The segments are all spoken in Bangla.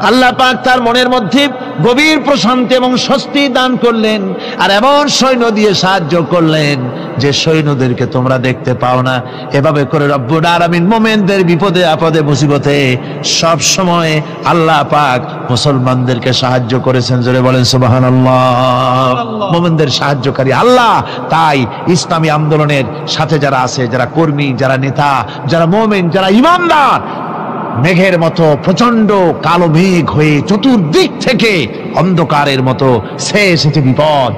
আল্লাহ পাক তার মনের মধ্যে গভীর প্রশান্তি এবং স্বস্তি দান করলেন, আর এমন সৈন্য দিয়ে সাহায্য করলেন যে সৈন্যদেরকে তোমরা দেখতে পাও না। এভাবে করে রব্বুল আলামিন মুমিনদের বিপদে আপদে মুসিবতে সব সময় আল্লাহ পাক মুসলমানদেরকে সাহায্য করেছেন। জোরে বলেন সুবহানাল্লাহ। মুমিনদের সাহায্যকারী আল্লাহ। তাই ইসলামী আন্দোলনের সাথে যারা আছে, যারা কর্মী, যারা নেতা, যারা মুমিন, যারা ঈমানদার, মেঘের মতো প্রচন্ড কালো মেঘ হয়ে চতুর্দিক থেকে অন্ধকারের মতো সে এসেছে বিপদ,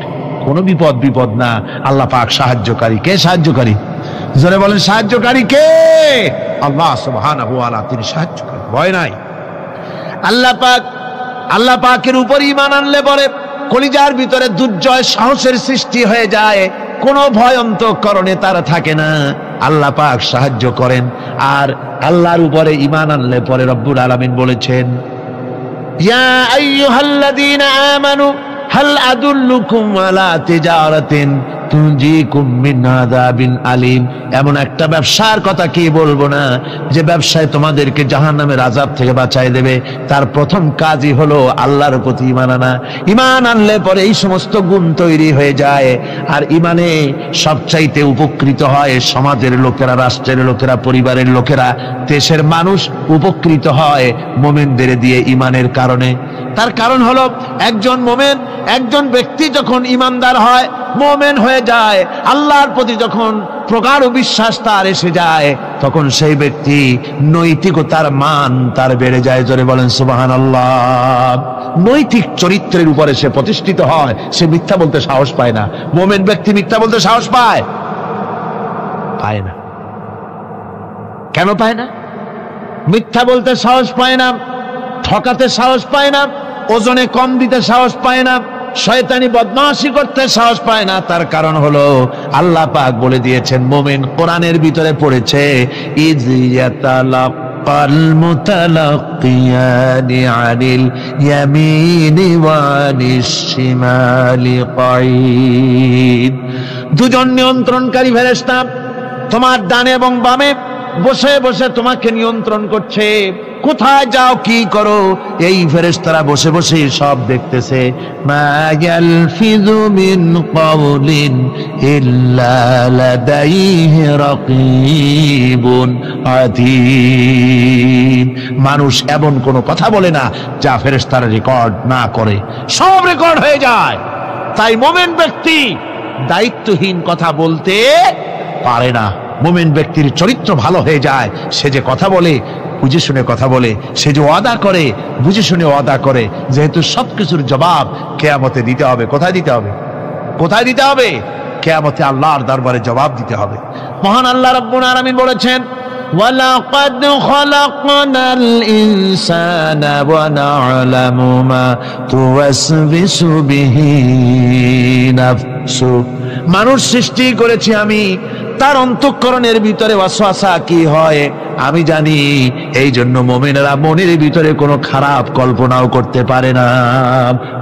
কোন বিপদ না। আল্লাহ পাক সাহায্যকারী। কে সাহায্যকারী? জোরে বলেন সাহায্যকারী কে? আল্লাহ সুবহানাহু ওয়া তাআলা, তিনি সাহায্যকারী, ভয় নাই। আল্লাহ পাকের উপর ঈমান আনলে পরে কলিজার ভিতরে দুর্জয় সাহসের সৃষ্টি হয়ে যায়, কোনো ভয় অন্তঃকরণে তার থাকে না। আল্লাহ পাক সাহায্য করেন। আর আল্লাহর উপরে ঈমান আনলে পরে রব্বুল আলামিন বলেছেন, ইয়া আইয়ুহাল্লাযীনা আমানু হাল আদুল্লুকুম আলা তিজারাতিন তুনজিকুম মিন আযাবিন আলীম। এমন একটা ব্যবসার কথা কি বলবো না যে ব্যবসায় তোমাদেরকে জাহান্নামের আযাব থেকে বাঁচায় দেবে। তার প্রথম কাজই হলো আল্লাহর প্রতি ঈমান আনা। ঈমান আনলে পরে এই সমস্ত গুণ তৈরি হয়ে যায়। আর ঈমানে সবচাইতে উপকৃত হয় সমাজের লোকেরা, রাষ্ট্রের লোকেরা, পরিবারের লোকেরা, দেশের মানুষ উপকৃত হয় মুমিনদের দিয়ে ঈমানের কারণে। তার কারণ হলো একজন মুমিন, একজন ব্যক্তি যখন ঈমানদার হয়, মুমিন হয়ে যায়, আল্লাহর প্রতি যখন প্রগাঢ় বিশ্বাস তার এসে যায়, তখন সেই ব্যক্তি নৈতিকতার মান তার বেড়ে যায়। জোরে বলেন সুবহানাল্লাহ। নৈতিক চরিত্রের উপরে সে প্রতিষ্ঠিত হয়, সে মিথ্যা বলতে সাহস পায় না। মুমিন ব্যক্তি মিথ্যা বলতে সাহস পায় না। কেন পায় না? মিথ্যা বলতে সাহস পায় না, ঠকাতে সাহস পায় না, ওজনে কম দিতে সাহস পায় না, শয়তানি বদমাশি করতে সাহস পায় না। তার কারণ হলো আল্লাহ পাক বলে দিয়েছেন, মুমিন কোরআনের ভিতরে পড়েছে, ইয ইয়াতালাক্কাল মুতালাক্কিয়ানি আনিল ইয়ামিনি ওয়া আনিশ শিমালি কাঈদ। দুজন নিয়ন্ত্রণকারী ফেরেশতা তোমার ডানে এবং বামে বসে বসে তোমাকে নিয়ন্ত্রণ করছে। কোথায় যাও, কি করো, এই ফেরেশতারা বসে বসে সব দেখতেছে। মা ইয়ালফিযু মিন কাওলিন ইল্লা লাদাইহি রাকীবুন আতীদ। মানুষ এমন কোনো কথা বলে না যা ফেরেশতারা রেকর্ড না করে, সব রেকর্ড হয়ে যায়। তাই মুমিন ব্যক্তি দায়িত্বহীন কথা বলতে পারে না। মুমিন ব্যক্তির চরিত্র ভালো হয়ে যায়। সে যে কথা বলে বুঝে শুনে কথা বলে, সে যে ওয়াদা করে বুঝে শুনে ওয়াদা করে। যেহেতু সবকিছুর জবাব কিয়ামতে দিতে হবে। কোথায় দিতে হবে? কোথায় দিতে হবে? কিয়ামতে আল্লাহর দরবারে জবাব দিতে হবে। মহান আল্লাহ রাব্বুল আলামিন বলেছেন, ওয়ালাকাদ খালাকনাল ইনসানা ওয়া না'লামু মা তুওয়াসবিসু বিহি নাফসু। মানুষ সৃষ্টি করেছি আমি, তার অন্তঃকরণের ভিতরে ওয়াসওয়াসা কি হয় আমি জানি। এই জন্য মুমিনেরা মনের ভিতরে কোনো খারাপ কল্পনাও করতে পারে না।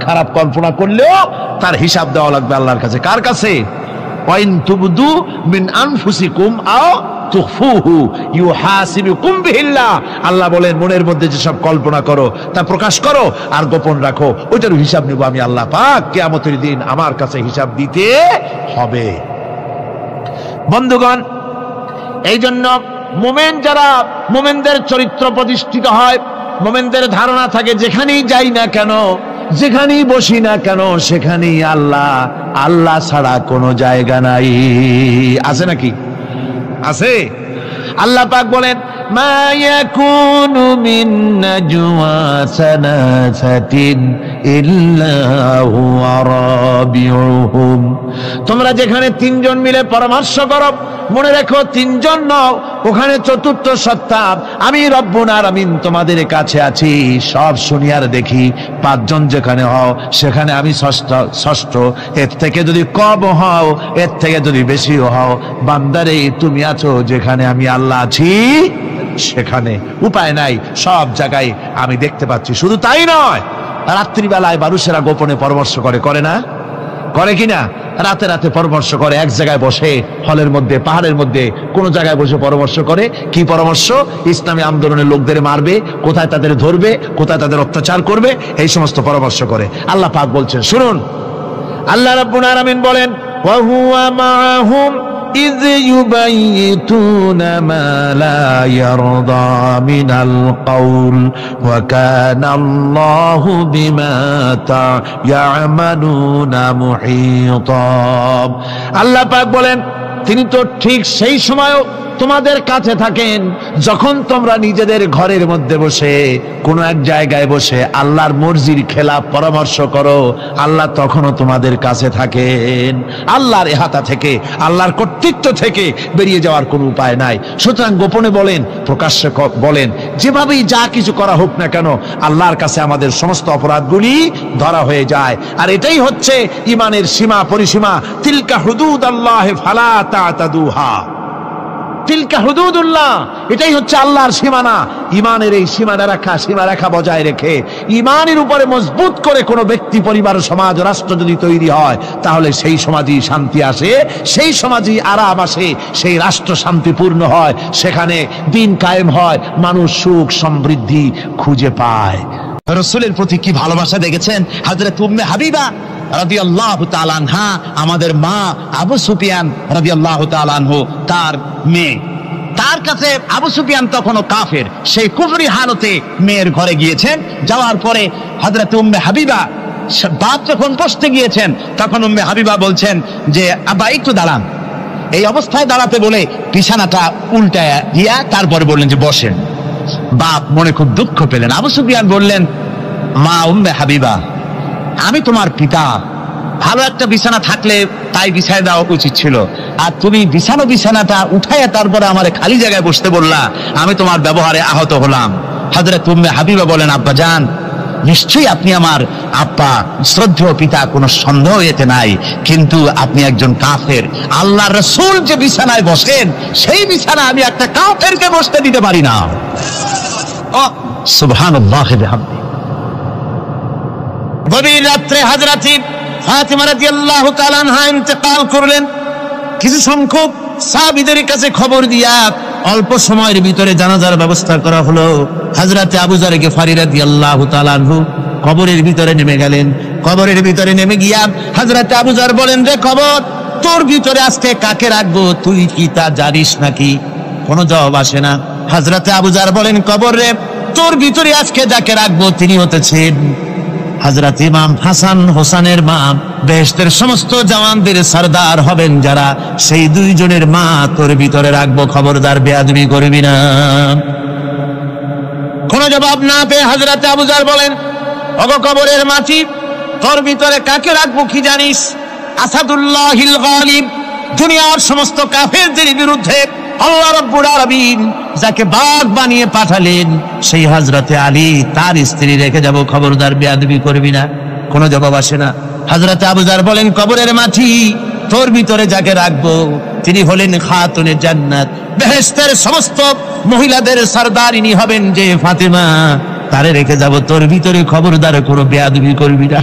খারাপ কল্পনা করলেও তার হিসাব দেওয়া লাগবে আল্লাহর কাছে। কার কাছে? ওয়াইন তুবদু মিন আনফুসিকুম আও তুখফুহু ইউহাসিবুকুম বিহিল্লাহ। আল্লাহ বলেন, মনের মধ্যে যেসব কল্পনা করো তা প্রকাশ করো আর গোপন রাখো, ওইটার হিসাব নেব আমি আল্লাহ পাক। কিয়ামতের দিন আমার কাছে হিসাব দিতে হবে। বন্ধুগণ, এই জন্য মুমিন যারা, মুমিনদের চরিত্র প্রতিষ্ঠিত হয়, মুমিনদের ধারণা থাকে যেখানেই যাই না কেন, যেখানেই বসি না কেন, সেখানেই আল্লাহ, আল্লাহ ছাড়া কোনো জায়গা নাই। আছে নাকি? আছে। আল্লাহ পাক বলেন, মা ইয়াকুনু মিন নাজওয়া সালাসাতিন ইল্লা হুয়া রাবিউহুম। তোমরা যেখানে তিনজন মিলে পরামর্শ করো, মনে রেখো তিনজন নও, ওখানে চতুর্থ সত্তা আমি রব্বুল আলামিন তোমাদের কাছে আছি। সব শুনি আর দেখি। পাঁচজন যেখানে হও সেখানে আমি ষষ্ঠ। এর থেকে যদি কম হও, এর থেকে যদি বেশিও হও, বান্দারে তুমি আছো যেখানে আমি আল্লাহ আছি সেখানে। উপায় নাই, সব জায়গায় আমি দেখতে পাচ্ছি। শুধু তাই নয়, রাত্রিবেলায় মানুষেরা গোপনে পরামর্শ করে, করে না? করে কিনা? রাতে রাতে পরামর্শ করে, এক জায়গায় বসে, হলের মধ্যে, পাহাড়ের মধ্যে কোন জায়গায় বসে পরামর্শ করে। কি পরামর্শ? ইসলামী আন্দোলনের লোকদের মারবে, কোথায় তাদের ধরবে, কোথায় তাদের অত্যাচার করবে, এই সমস্ত পরামর্শ করে। আল্লাহ পাক বলছেন, শুনুন, আল্লাহ রাব্বুল আলামিন বলেন, ওয়া হুয়া মাআহুম ইয ইউবাইতুনা মা লা ইয়ারদা মিনাল কাউল ওয়া কানা আল্লাহু বিমা তা'মালুনা মুহীতা। আল্লাহ পাক বলেন, তিনি তো ঠিক সেই সময়ও তোমাদের কাছে থাকেন যখন তোমরা নিজেদের ঘরের মধ্যে বসে কোন এক জায়গায় বসে আল্লাহর মর্জির খেলাফ পরামর্শ করো, আল্লাহ তখনও তোমাদের কাছে থাকেন। আল্লাহর ইহাতা থেকে, আল্লাহর কর্তৃত্ব থেকে বেরিয়ে যাওয়ার কোনো উপায় নাই। সুতরাং গোপনে বলেন, প্রকাশ্যে বলেন, যেভাবেই যা কিছু করা হোক না কেন, আল্লাহর কাছে আমাদের সমস্ত অপরাধগুলি ধরা হয়ে যায়। আর এটাই হচ্ছে ঈমানের সীমা পরিসীমা। তিলকা হুদুদাল্লাহ ফালা তা'তাদুহা, তিলকা হুদুদুল্লাহ, এটাই হচ্ছে আল্লাহর সীমানা। ঈমানের এই সীমারেখা বজায় রেখে ঈমানের উপরে মজবুত করে কোনো ব্যক্তি, পরিবার, সমাজ, রাষ্ট্র যদি তৈরি হয়, তাহলে সেই সমাজই শান্তি আসে, সেই সমাজই আরাম আসে, সেই রাষ্ট্র শান্তিপূর্ণ হয়, সেখানে দিন কায়েম হয়, মানুষ সুখ সমৃদ্ধি খুঁজে পায়। রাসূলের প্রতি কি ভালোবাসা দেখেছেন। হযরত উম্মে হাবিবা রাদিয়াল্লাহু তাআলা আনহা, আমাদের মা আবু সুফিয়ান রাদিয়াল্লাহু তাআলা আনহু, তার মেয়ে, তার কাছে আবু সুফিয়ান তখনও কাফের, সেই কুফরি হালতে মেয়ের ঘরে গিয়েছেন। যাওয়ার পরে হযরত উম্মে হাবিবা বাপ যখন বসতে গিয়েছেন, তখন উম্মে হাবিবা বলছেন যে আব্বা একটু দাঁড়ান। এই অবস্থায় দাঁড়াতে বলে বিছানাটা উল্টায়া দিয়া তারপরে বললেন যে বসেন। বাপ মনে খুব দুঃখ পেলেন। আবু সুফিয়ান বললেন, মা উম্মে হাবিবা, আমি তোমার পিতা, ভালো একটা বিছানা থাকলে তাই বিছায় দেওয়া উচিত ছিল, আর তুমি বিছানাটা উঠাইয়া তারপরে আমার খালি জায়গায় বসতে বললা, আমি তোমার ব্যবহারে আহত হলাম। হযরত উম্মে হাবিবা বলেন, আব্বা জান, নিশ্চয়ই আপনি আমার আব্বা, শ্রদ্ধেয় পিতা, কোনো সন্দেহ এতে নাই, কিন্তু আপনি একজন কাফের। আল্লাহর রাসূল যে বিছানায় বসেন, সেই বিছানা আমি একটা কাফেরকে বসতে দিতে পারি না। সুবহানাল্লাহ। গভীর রাত্রে হযরত ফাতিমা রাদিয়াল্লাহু তাআলা আনহা ইন্তেকাল করলেন। কিছু সংখ্যক সাহাবীদের কাছে খবর দিয়া অল্প সময়ের ভিতরে জানাজার ব্যবস্থা করা হলো। হযরত আবু যর গিফারী রাদিয়াল্লাহু তাআলা আনহু কবরের ভিতরে নেমে গেলেন। কবরের ভিতরে নেমে গিয়া হযরত আবু যর বলেন, রে কবর, তোর ভিতরে আজকে কাকে রাখবো, তুই কি তা জানিস নাকি? কোনো জবাব আসে না। হযরত আবু যর বলেন, কবর রে, তোর ভিতরে আজকে যাকে রাখবো তিনি হতেছেন হযরত ইমাম হাসান হোসেনের মা, বেহেশতের সমস্ত জওয়ানদের সরদার হবেন যারা, সেই দুইজনের মা তোর ভিতরে রাখবো, খবরদার বেয়াদবি করবি না। কোনো জবাব না পেয়ে হযরত আবু যর বলেন, ওগো কবরের মাটি, তোর ভিতরে কাকে রাখবো কি জানিস? আসাদুল্লাহিল গালিব, দুনিয়ার সমস্ত কাফেরদের বিরুদ্ধে আল্লাহ রাব্বুল আলামিন যাকে বাঘ বানিয়ে পাঠালেন, সেই হযরতে আলী, তার স্ত্রী রেখে যাব, খবরদার বেয়াদবি করবি না। কোনো জবাব আসে না। হযরতে আবু যর বলেন, কবরের মাটি, তোর ভিতরে যাকে রাখবো তিনি হলেন খাতুনে জান্নাত, বেহেশতের সমস্ত মহিলাদের সরদারিনী হবেন যে ফাতেমা, তারে রেখে যাব, তোর ভিতরে খবরদার কোনো বেয়াদবি করবি না।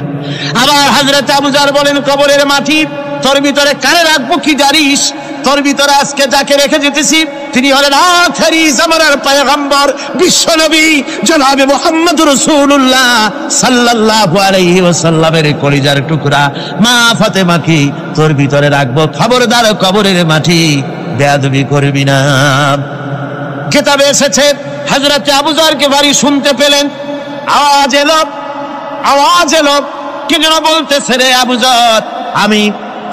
আবার হযরতে আবু যর বলেন, কবরের মাটি, তোর ভিতরে কারে রাখবো কি জানিস? তোর ভিতরে আজকে যাকে রেখে যেতেছি তিনি হলেন আখেরি জামানার পয়গম্বর, বিশ্বনবী জনাবে মুহাম্মদুর রাসূলুল্লাহ সাল্লাল্লাহু আলাইহি ওয়াসাল্লামের কলিজার টুকরা মা ফাতেমাকে তোর ভিতরে রাখবো, খবরদার কবরের মাটি বেয়াদবি করবি না। কিতাবে এসেছে হযরত আবু যর গিফারী শুনতে পেলেন, আওয়াজ এলো, কি যেন বলতেছে, রে আবু যর, আমি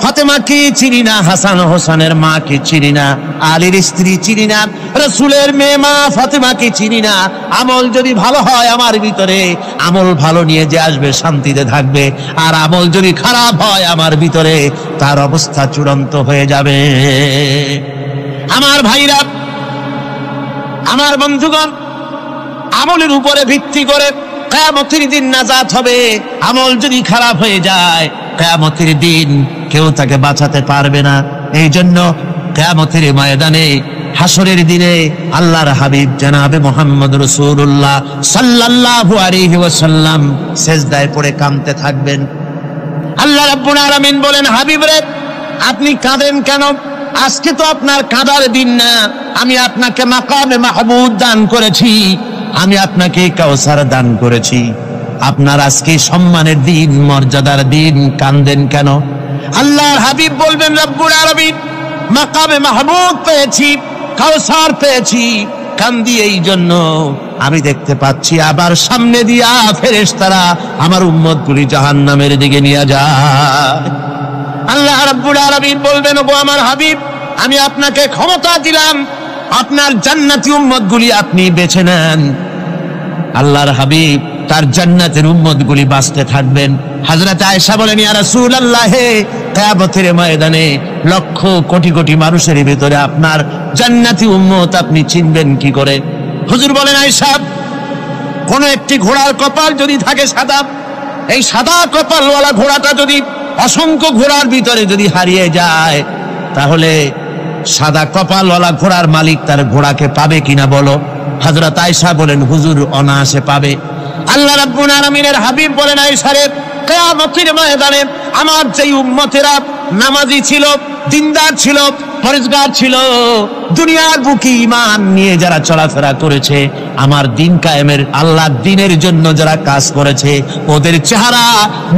ফাতেমাকে চিনি না, হাসান হোসেনের মাকে চিনি না, আলীর স্ত্রী চিনি না, রাসূলের মেয়ে মা ফাতেমাকে চিনি না। আমল যদি ভালো হয় আমার ভিতরে, আমল ভালো নিয়ে যে আসবে শান্তিতে থাকবে, আর আমল যদি খারাপ হয় আমার ভিতরে, তার অবস্থা চূড়ান্ত হয়ে যাবে। আমার ভাইরা, আমার বন্ধুগণ, আমলের উপরে ভিত্তি করে কিয়ামতের দিন নাজাত হবে। আমল যদি খারাপ হয়ে যায়, কিয়ামতের দিন কেউ তাকে বাঁচাতে পারবে না। এই জন্য কিয়ামতের ময়দানে, হাসরের দিনে আল্লাহর হাবিব জনাবে মুহাম্মদ রাসূলুল্লাহ সাল্লাল্লাহু আলাইহি ওয়াসাল্লাম সেজদায় পড়ে কাঁদতে থাকবেন। আল্লাহ রাব্বুল আলামিন বলেন, হাবিব রে আপনি কাঁদেন কেন? আজকে তো আপনার কাঁদার দিন না, আমি আপনাকে মাকামে মাহমুদ দান করেছি, আমি আপনাকে কাউসার দান করেছি, আপনার আজকে সম্মানের দিন, মর্যাদার দিন, কাঁদেন কেন? আল্লাহর হাবিব বলবেন, রব্বুল আলামিন মাকামে মাহমুদ পেয়েছি, কাউসার পেয়েছি, কান্দি এই জন্য আমি দেখতে পাচ্ছি আবার সামনে দিয়া ফেরেশতারা আমার উম্মতগুলি জাহান্নামের দিকে নিয়ে যায়। আল্লাহ রাব্বুল আলামিন বলবেন, ওগো আমার হাবিব, আমি আপনাকে ক্ষমতা দিলাম, আপনার জান্নাতি উম্মতগুলি আপনি বেছে নেন। আল্লাহর হাবিব তার জান্নাতের উম্মতগুলি বাঁচতে থাকবেন। হযরত আয়েশা বলেন, ইয়া রাসূলুল্লাহ, কিয়ামতের ময়দানে লক্ষ কোটি কোটি মানুষের ভিতরে আপনার জান্নাতি উম্মত আপনি চিনবেন কি করে? হুজুর বলেন, আয়েশা, কোন একটি ঘোড়ার কপাল যদি থাকে সাদা, এই সাদা কপালওয়ালা ঘোড়াটা যদি অসংখ্য ঘোড়ার ভিতরে যদি হারিয়ে যায়, তাহলে সাদা কপালওয়ালা ঘোড়ার মালিক তার ঘোড়াকে পাবে কিনা বলো? হযরত আয়েশা বলেন, হুজুর অনায়াসে পাবে। আল্লাহ রাব্বুল আলামিনের হাবিব বলেন, আয়েশা রে, কিয়ামতের ময়দানে আমার যেই উম্মতেরা নামাজি ছিল, দিনদার ছিল, পরেজগার ছিল, দুনিয়ার বুকে ঈমান নিয়ে যারা চলাফেরা করেছে, আমার দিন কায়েমের আল্লাহর দিনের জন্য যারা কাজ করেছে, ওদের চেহারা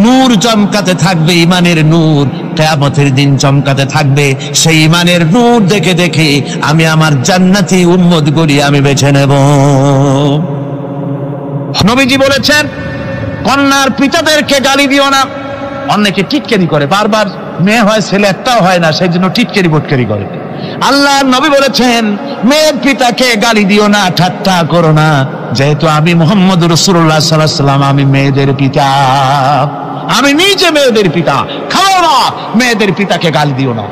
নূর চমকাতে থাকবে, ঈমানের নূর কিয়ামতের দিন চমকাতে থাকবে। সেই ঈমানের নূর দেখে দেখে আমি আমার জান্নাতি উম্মতগুলি আমি বেছে নেব। নবীজি বলেছেন, কন্যার পিতাদেরকে গালি দিও না। অনেকে টিটকারি করে, বারবার মেয়ে হয় ছেলে একটাও হয় না, সেই জন্য টিটকারি বটকারি করে। আল্লাহর নবী বলেছেন, মেয়ের পিতাকে গালি দিও না, ঠাট্টা করো না, যেহেতু আমি মুহাম্মদ রাসূলুল্লাহ সাল্লাল্লাহু আলাইহি ওয়াসাল্লাম, আমি মেয়েদের পিতা, আমি নিজে মেয়েদের পিতা। খাও না, মেয়েদের পিতাকে গালি দিও না।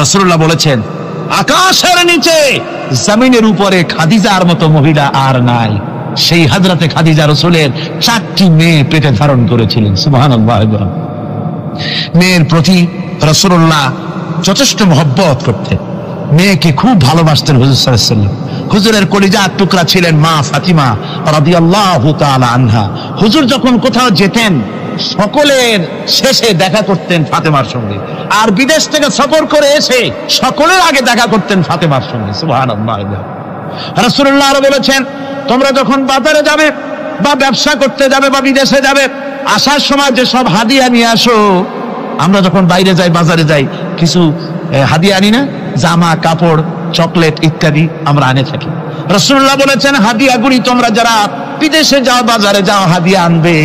রাসূলুল্লাহ বলেছেন, আকাশের নিচে জমিনের উপরে খাদিজার মতো মহিলা আর নাই। সেই হযরতে খাদিজা রাসূলের 4টি মেয়ে পেটে ধারণ করেছিলেন। সুবহানাল্লাহ। মেয়ের প্রতি রাসূলুল্লাহ যথেষ্ট মহব্বত করতেন, মেয়েকে খুব ভালোবাসতেন হুজুর সাল্লাল্লাহু আলাইহি ওয়াসাল্লাম। হুজুরের কলিজার টুকরা ছিলেন মা ফাতিমা রাদিয়াল্লাহু তাআলা আনহা। হুজুর যখন কোথাও যেতেন, সকলের শেষে দেখা করতেন ফাতেমার সঙ্গে, আর বিদেশ থেকে সফর করে এসে সকলের আগে দেখা করতেন ফাতেমার সঙ্গে। সুবহানাল্লাহ। রাসূলুল্লাহ আরো বলেছেন, তোমরা যখন বাজারে যাবে বা ব্যবসা করতে যাবে বা বিদেশে যাবে, আসার সময় যে সব হাদিয়া নিয়ে আসো। আমরা যখন বাইরে যাই, বাজারে যাই, কিছু হাদিয়া আনি না, জামা কাপড় চকলেট ইত্যাদি আমরা আনে থাকি। রাসূলুল্লাহ বলেছেন, হাদিয়াগুলি তোমরা যারা বিদেশে যাও, বাজারে যাও, হাদিয়া আনবে,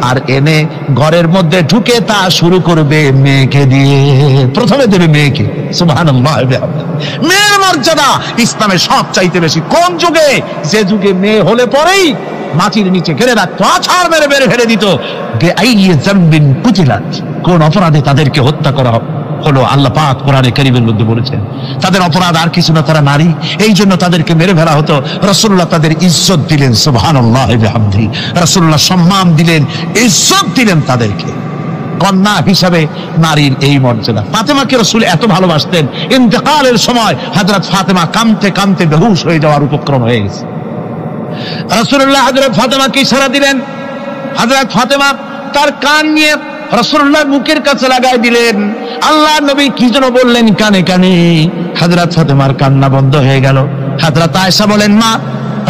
আর এনে ঘরের মধ্যে ঢুকে তা শুরু করবে মেয়েকে দিয়ে। প্রথমে দেবে মেয়েকে। সুবহানাল্লাহ। মেয়ের মর্যাদা ইসলামে সব চাইতে বেশি। কোন যুগে? যে যুগে মেয়ে হলে পরেই মাটির নিচে ঘিরে রাখতো, আছাড় মেরে মেরে ফেলে দিত। কোন অপরাধে তাদেরকে হত্যা করা হলো, আল্লাহ পাক কোরআনে কারীমের মধ্যে বলেছেন, তাদের অপরাধ আর কিছু না, তারা নারী, এই জন্য তাদেরকে মেরে ফেলা হতো। রাসূলুল্লাহ তাদের ইজ্জত দিলেন। সুবহানাল্লাহ বিহামদিহি। রাসূলুল্লাহ সম্মান দিলেন, ইজ্জত দিলেন তাদেরকে। কন্যা হিসাবে নারীর এই মর্যাদা। ফাতেমাকে রাসূল এত ভালোবাসতেন, ইন্তেকালের সময় হযরত ফাতেমা কাঁদতে কাঁদতে বেহুশ হয়ে যাওয়ার উপক্রম হয়ে গেছে। রাসূলুল্লাহ হযরত ফাতেমাকে ইশারা দিলেন। হযরত ফাতেমা তার কান নিয়ে রাসূলুল্লাহ মুখের কাছে লাগাই দিলেন। আল্লাহ নবী কি যেন বললেন কানে কানে, হযরত ফাতেমার কান্না বন্ধ হয়ে গেল। হযরত আয়েশা বলেন, মা,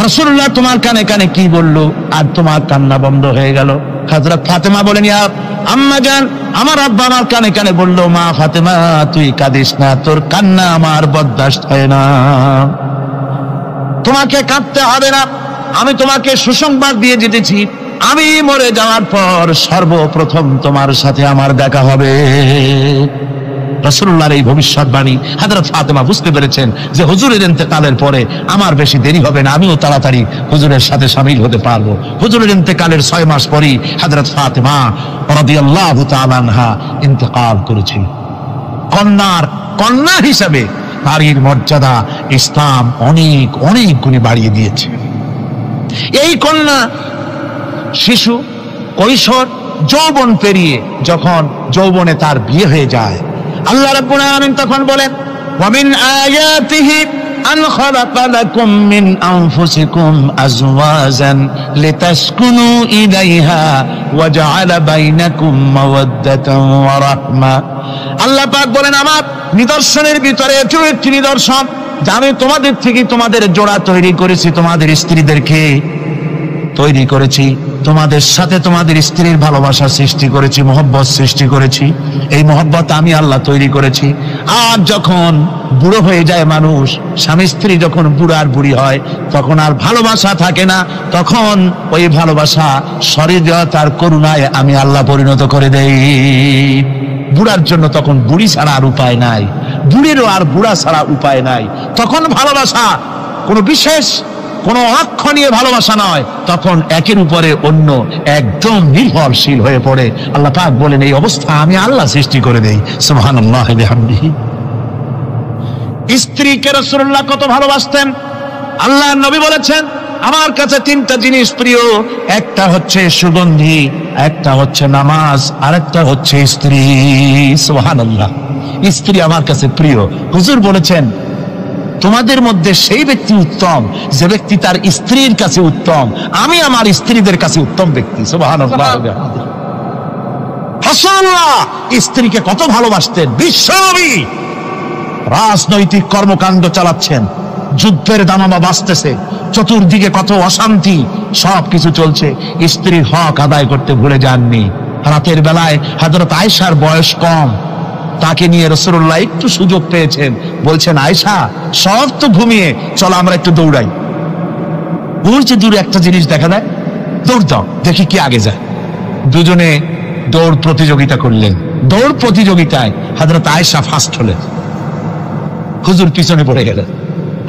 রাসূলুল্লাহ তোমার কানে কানে কি বললো আর তোমার কান্না বন্ধ হয়ে গেল? হযরত ফাতেমা বলেন, ইয়া আম্মা জান, আমার আব্বা আমার কানে কানে বললো, মা ফাতেমা তুই কাঁদিস না, তোর কান্না আমার বরদাস্ত হয় না, তোমাকে কাঁদতে হবে না। আমি তোমাকে সুসংবাদ দিয়ে যেতেছি, আমি মরে যাওয়ার পর সর্বপ্রথম তোমার সাথে আমার দেখা হবে। রাসূলুল্লাহর এই ভবিষ্যৎবাণী হযরত ফাতেমা বুঝতে পেরেছেন যে হুজুরের ইন্তেকালের পরে আমার বেশি দেরি হবে না, আমিও তাড়াতাড়ি হুজুরের সাথে শামিল হতে পারবো। হুজুরের ইন্তেকালের 6 মাস পরেই হযরত ফাতেমা রাদিয়াল্লাহু তাআলা আনহা ইন্তেকাল করেছেন। কন্যা হিসাবে নারীর মর্যাদা ইসলাম অনেক অনেক গুণে বাড়িয়ে দিয়েছে। এই কন্যা শিশু, কৈশোর, যৌবন পেরিয়ে যখন যৌবনে তার বিয়ে হয়ে যায়, আল্লাহ রাব্বুল আলামিন তখন বলেন, ওয়া মিন আয়াতিহি আন খালাকা লাকুম মিন আনফুসিকুম আজওয়াজান লিতাসকুনু ইলাইহা ওয়া জাআলা বাইনাকুম মাওয়াদ্দাতান ওয়া রাহমা। আল্লাহ পাক বলেন আমার নিদর্শনের ভিতরে এটিও একটি নিদর্শন যে আমি তোমাদের থেকে তোমাদের জোড়া তৈরি করেছি, তোমাদের স্ত্রীদেরকে তৈরি করেছি, তোমাদের সাথে তোমাদের স্ত্রীর ভালোবাসা সৃষ্টি করেছি, মহব্বত সৃষ্টি করেছি। এই মহব্বত আমি আল্লাহ তৈরি করেছি। আর যখন বুড়ো হয়ে যায় মানুষ, স্বামী স্ত্রী যখন বুড়া আর বুড়ি হয়, তখন আর ভালোবাসা থাকে না, তখন ওই ভালোবাসা সহৃদয়তার করুণায় আমি আল্লাহ পরিণত করে দেই। বুড়ার জন্য তখন বুড়ি ছাড়া আর উপায় নাই, বুড়িরও আর বুড়া ছাড়া উপায় নাই। তখন ভালোবাসা কোনো বিশেষ কোনো অক্ষ নিয়ে ভালোবাসা নয়, তখন একের উপরে অন্য একদম নির্ভরশীল হয়ে পড়ে। আল্লাহ পাক বলেন এই অবস্থা আমি আল্লাহ সৃষ্টি করে দেই। সুবহানাল্লাহি ওয়া বিহামদিহি। স্ত্রীকে রাসূলুল্লাহ কত ভালোবাসতেন। আল্লাহর নবী বলেছেন আমার কাছে তিনটা জিনিস প্রিয়, একটা হচ্ছে সুগন্ধি, একটা হচ্ছে নামাজ, আর একটা হচ্ছে স্ত্রী। সুবহানাল্লাহ, স্ত্রী আমার কাছে প্রিয়। হুজুর বলেছেন তোমাদের মধ্যে সেই ব্যক্তি উত্তম যে ব্যক্তি তার স্ত্রীর কাছে উত্তম। আমি আমার স্ত্রীদের কাছে উত্তম ব্যক্তি। সুবহানাল্লাহ। রাসূলুল্লাহ স্ত্রীকে কত ভালোবাসতেন। বিশ্বনবী রাজনৈতিক কর্মকাণ্ড চালাচ্ছেন, যুদ্ধের দামামা বাজতেছে, চতুর্দিকে কত অশান্তি, সবকিছু চলছে, স্ত্রীর হক আদায় করতে ভুলে যাননি। রাতের বেলায় হযরত আয়েশার বয়স কম, তাকে নিয়ে রাসূলুল্লাহ একটু সুযোগ পেয়েছেন, বলছেন আয়েশা সব তো ঘুমিয়ে, চলো আমরা একটু দৌড়াই। ওই যে দূরে একটা জিনিস দেখা যায়, দৌড় দাও দেখি কি আগে যায়। দুজনে দৌড় প্রতিযোগিতা করলেন। দৌড় প্রতিযোগিতায় হযরত আয়েশা ফার্স্ট হলেন, হুজুর পিছনে পড়ে গেলেন।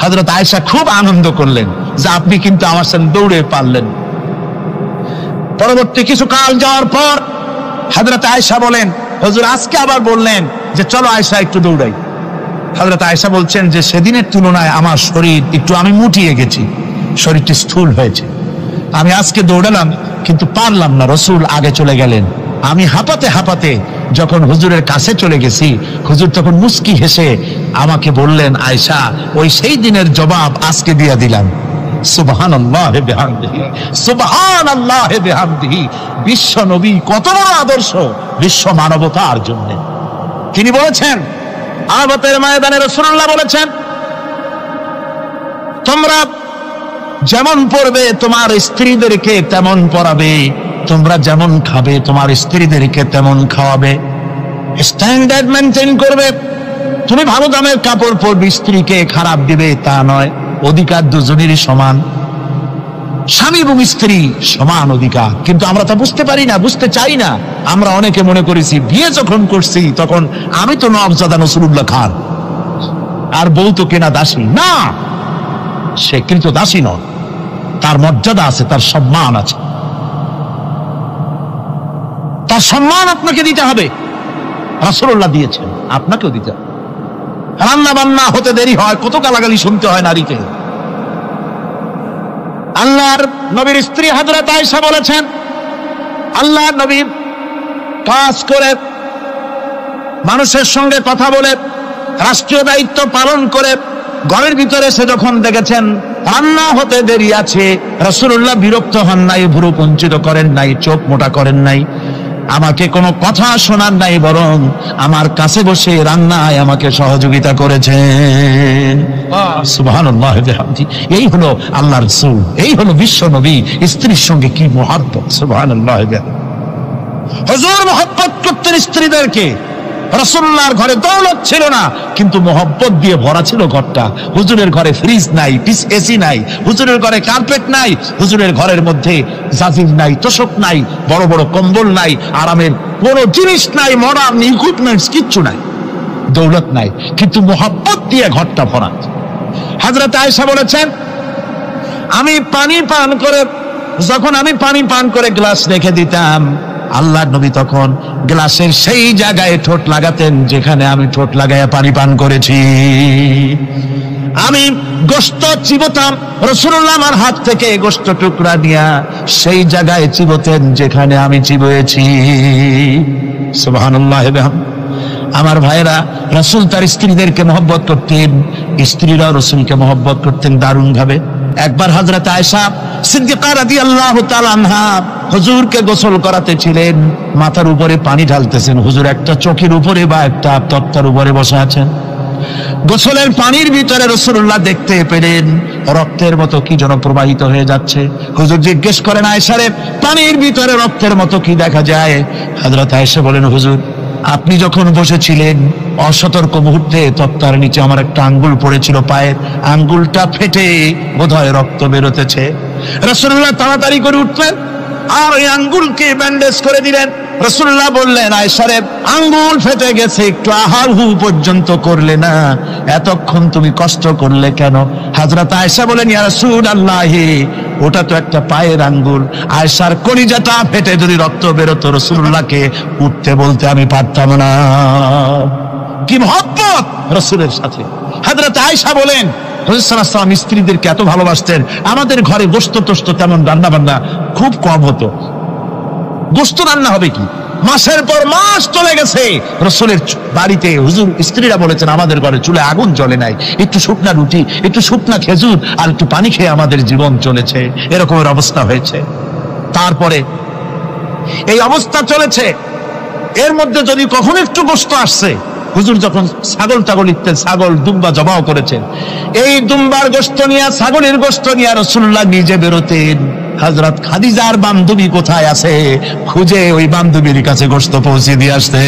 হযরত আয়েশা খুব আনন্দ করলেন যে আপনি কিন্তু আমার সাথে দৌড়ে পারলেন। পরবর্তী কিছু কাল যাওয়ার পর হযরত আয়েশা বলেন হুজুর আজকে আবার বললেন যে চলো আয়েশা একটু দৌড়াই। হযরত আয়েশা বলছেন যে সেদিনের তুলনায় আমার শরীর একটু, আমি মুটিয়ে গেছি, শরীরটি স্থূল হয়েছে। আমি আজকে দৌড়ালাম কিন্তু পারলাম না, রাসূল আগে চলে গেলেন। আমি হাঁপাতে হাঁপাতে যখন হুজুরের কাছে চলে গেছি, হুজুর তখন মুস্কি হেসে আমাকে বললেন আয়েশা ওই সেই দিনের জবাব আজকে দিয়ে দিলাম। সুবহানাল্লাহি বিহামদিহি, সুবহানাল্লাহি বিহামদিহি। বিশ্ব নবী কত বড় আদর্শ বিশ্ব মানবতার জন্য। তিনি বলেছেন আরাফাতের ময়দানে রাসূলুল্লাহ বলেছেন তোমরা যেমন পড়বে তোমার স্ত্রীদেরকে তেমন পড়াবে, তোমরা যেমন খাবে তোমার স্ত্রীদেরকে তেমন খাওয়াবে, স্ট্যান্ডার্ড মেনটেন করবে। তুমি ভালো দামের কাপড় পরবে, স্ত্রীকে খারাপ দিবে তা নয়। অধিকার দুজনেরই সমান, স্বামী এবং স্ত্রী সমান অধিকার। কিন্তু আমরা তা বুঝতে পারি না, বুঝতে চাই না। আমরা অনেকে মনে করেছি বিয়ে যখন করছি তখন আমি তো নওয়াবজাদা নসরুল্লাহ খান আর বউ তো কেনা দাসী। না, সে কিন্তু দাসী নয়, তার মর্যাদা আছে, তার সম্মান আছে, তার সম্মান আপনাকে দিতে হবে। রাসূলুল্লাহ দিয়েছেন, আপনাকেও দিতে হবে। রান্না বান্না হতে দেরি হয়, কত গালাগালি শুনতে হয় নারীকে। আল্লাহর নবীর স্ত্রী হযরত আয়েশা বলেছেন আল্লাহর নবী কাজ করে, মানুষের সঙ্গে কথা বলে, রাষ্ট্রীয় দায়িত্ব পালন করে ঘরের ভিতরে এসে যখন দেখেছেন রান্না হতে দেরি আছে, রাসূলুল্লাহ বিরক্ত হন নাই, ভুরু কুঞ্চিত করেন নাই, চোখ মোটা করেন নাই, আমাকে কোনো কথা শোনার নাই, বরং আমার কাছে বসে রান্নায় আমাকে সহযোগিতা করেছেন। সুবহানাল্লাহ। এই হলো আল্লাহর রাসূল, এই হলো বিশ্ব নবী। স্ত্রীর সঙ্গে কি মহব্বত! সুবহানাল্লাহ। হুজুর মহব্বত করতেন স্ত্রীদেরকে। রাসূলুল্লাহর ঘরে দৌলত ছিল না, কিন্তু মহব্বত দিয়ে ভরা ছিল ঘরটা। হুজুরের ঘরে ফ্রিজ নাই, এসি নাই, হুজুরের ঘরে কার্পেট নাই, হুজুরের ঘরের মধ্যে জাজির নাই, তোশক নাই, বড় বড় কম্বল নাই, আরামের কোনো জিনিস নাই, মডার্ন ইকুইপমেন্টস কিচ্ছু নাই, দৌলত নাই, কিন্তু মহব্বত দিয়ে ঘরটা ভরা। হযরত আয়েশা বলেছেন আমি পানি পান করে, যখন আমি পানি পান করে গ্লাস রেখে দিতাম, আল্লাহর নবী তখন গ্লাসের সেই জায়গায় ঠোঁট লাগাতেন যেখানে আমি ঠোঁট লাগাইয়া পানি পান করেছি। আমি গোশত চিবোতাম, রাসূলুল্লাহ আমার হাত থেকে গোশত টুকরা নিয়া সেই জায়গায় চিবোতেন যেখানে আমি চিবোয়েছি। সুবহানাল্লাহ। আমার ভাইরা, রাসূল তার স্ত্রীদেরকে মহব্বত করতেন, স্ত্রীরাও রাসূলকে মহব্বত করতেন দারুণ ভাবে। একবার হযরত আয়েশা সিদ্দিকা রাদিয়াল্লাহু তাআলা আনহা হুজুরকে গোসল করাতে ছিলেন, মাথার উপরে পানি ঢালতেছেন, হুজুর একটা চৌকির উপরে বা একটা তক্তার উপরে বসে আছেন। গোসলের পানির ভিতরে রাসূলুল্লাহ দেখতে পেলেন রক্তের মতো কি যেন প্রবাহিত হয়ে যাচ্ছে। হুজুর জিজ্ঞেস করেন, আয়েশারে, পানির ভিতরে রক্তের মতো কি দেখা যায়? হযরত আয়েশা বলেন, হুজুর আপনি যখন বসেছিলেন অসতর্ক মুহূর্তে তক্তার নিচে আমার একটা আঙ্গুল পড়েছিল, পায়ের আঙ্গুলটা ফেটে বোধহয় রক্ত বেরোতেছে। রাসূলুল্লাহ তাড়াতাড়ি করে উঠলেন আর ওই আঙ্গুলকে ব্যান্ডেজ করে দিলেন। রাসূলুল্লাহ বললেন, আয়েশারে, আঙ্গুল ফেটে গেছে, একটু আহাহু পর্যন্ত করলে না, এতক্ষণ তুমি কষ্ট করলে কেন? হযরত আয়েশা বলেন, ইয়া রাসূলুল্লাহ, ওটা তো একটা পায়ের আঙ্গুল। আয়েশার কলিজাটা ফেটে যদি রক্ত বেরোতো রাসূলুল্লাহকে উঠতে বলতে আমি পারতাম না। কি মহব্বত রাসূলের সাথে। হযরত আয়েশা বলেন, রাসূল সাল্লাল্লাহু আলাইহি ওয়াসাল্লাম স্ত্রীদেরকে এত ভালোবাসতেন, আমাদের ঘরে গোশত টোস্ত তেমন রান্না বান্না খুব কম হতো। গোশত রান্না হবে কি, মাসের পর মাস চলে গেছে রাসূলের বাড়িতে, হুজুর স্ত্রীরা বলেছেন আমাদের ঘরে চুলে আগুন জ্বলে নাই, একটু শুকনা রুটি, একটু শুকনা খেজুর আর একটু পানি খেয়ে আমাদের জীবন চলেছে, এরকমের অবস্থা হয়েছে। তারপরে এই অবস্থা চলেছে, এর মধ্যে যদি কখনো একটু গোশত আসছে, হুজুর যখন ছাগল টাগল ইত্যাদি ছাগল দুম্বা জবাও করেছেন, এই দুম্বার গোশত নিয়ে ছাগলের গোশত নিয়ে রাসূলুল্লাহ নিজে বেরোতেন। হযরত খাদিজার বান্ধবী কোথায় আছে খুঁজে ওই বান্ধবীর কাছে গোশত পৌঁছে দিয়ে আসতে।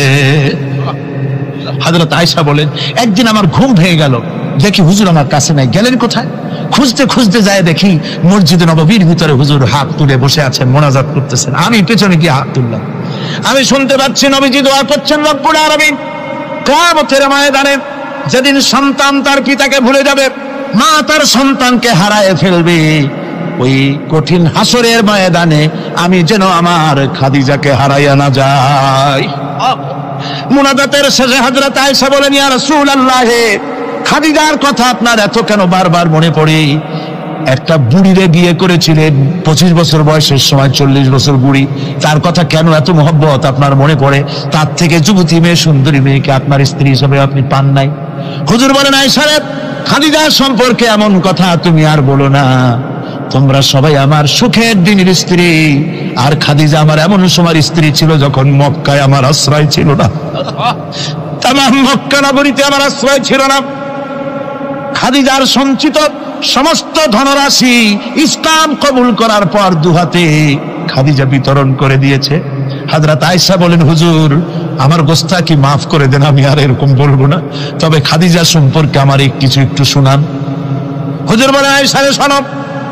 হযরত আয়েশা বলেন, একদিন আমার ঘুম ভেঙে গেল, দেখি হুজুর আমার কাছে নাই, গেলেন কোথায়? খুঁজতে খুঁজতে যায় দেখি মসজিদে নববীর ভিতরে হুজুর হাত তুলে বসে আছেন, মোনাজাত করতেছেন। আমি পেছনে গিয়ে হাত তুললাম, আমি শুনতে পাচ্ছি নবীজি দোয়া করছেন, রব্বুল আলামিন কিয়ামতের ময়দানে যেদিন সন্তান তার পিতাকে ভুলে যাবে, মা তার সন্তানকে হারায় ফেলবে, ওই কঠিন হাসরের ময়দানে আমি যেন আমার খাদিজাকে হারাইয়া না যাই। মুনাজাতের শেষে হযরত আয়েশা বলেন, ইয়া রাসূলুল্লাহ, খাদিজার কথা আপনার এত কেন বারবার মনে পড়ে? একটা বুড়িরে বিয়ে করেছিলেন 25 বছর বয়সের সময়, 40 বছর বুড়ি, তার কথা কেন এত মহব্বত আপনার মনে পড়ে? তার থেকে যুবতী মেয়ে, সুন্দরী মেয়েকে আপনার স্ত্রী হিসেবে আপনি পান নাই? হুজুর বলেন, আয়েশা রে, খাদিজার সম্পর্কে এমন কথা তুমি আর বলো না, তোমরা সবাই আমার সুখের দিনের স্ত্রী, আর খাদিজা আমার এমন সময়ের স্ত্রী ছিল যখন মক্কায় আমার আশ্রয় ছিল না, তামাম মক্কা নগরীতে আমার আশ্রয় ছিল না। খাদিজার সঞ্চিত সমস্ত ধনরাশি ইসলাম কবুল করার পর দুহাতে খাদিজা বিতরণ করে দিয়েছে। হযরত আয়েশা বলেন, হুজুর আমার গোস্তাকি মাফ করে দেন, আমি আর এরকম বলবো না, তবে খাদিজা সম্পর্কে আমার কিছু একটু শোনান। হুজুর বলেন, আয়েশা রে শোনো,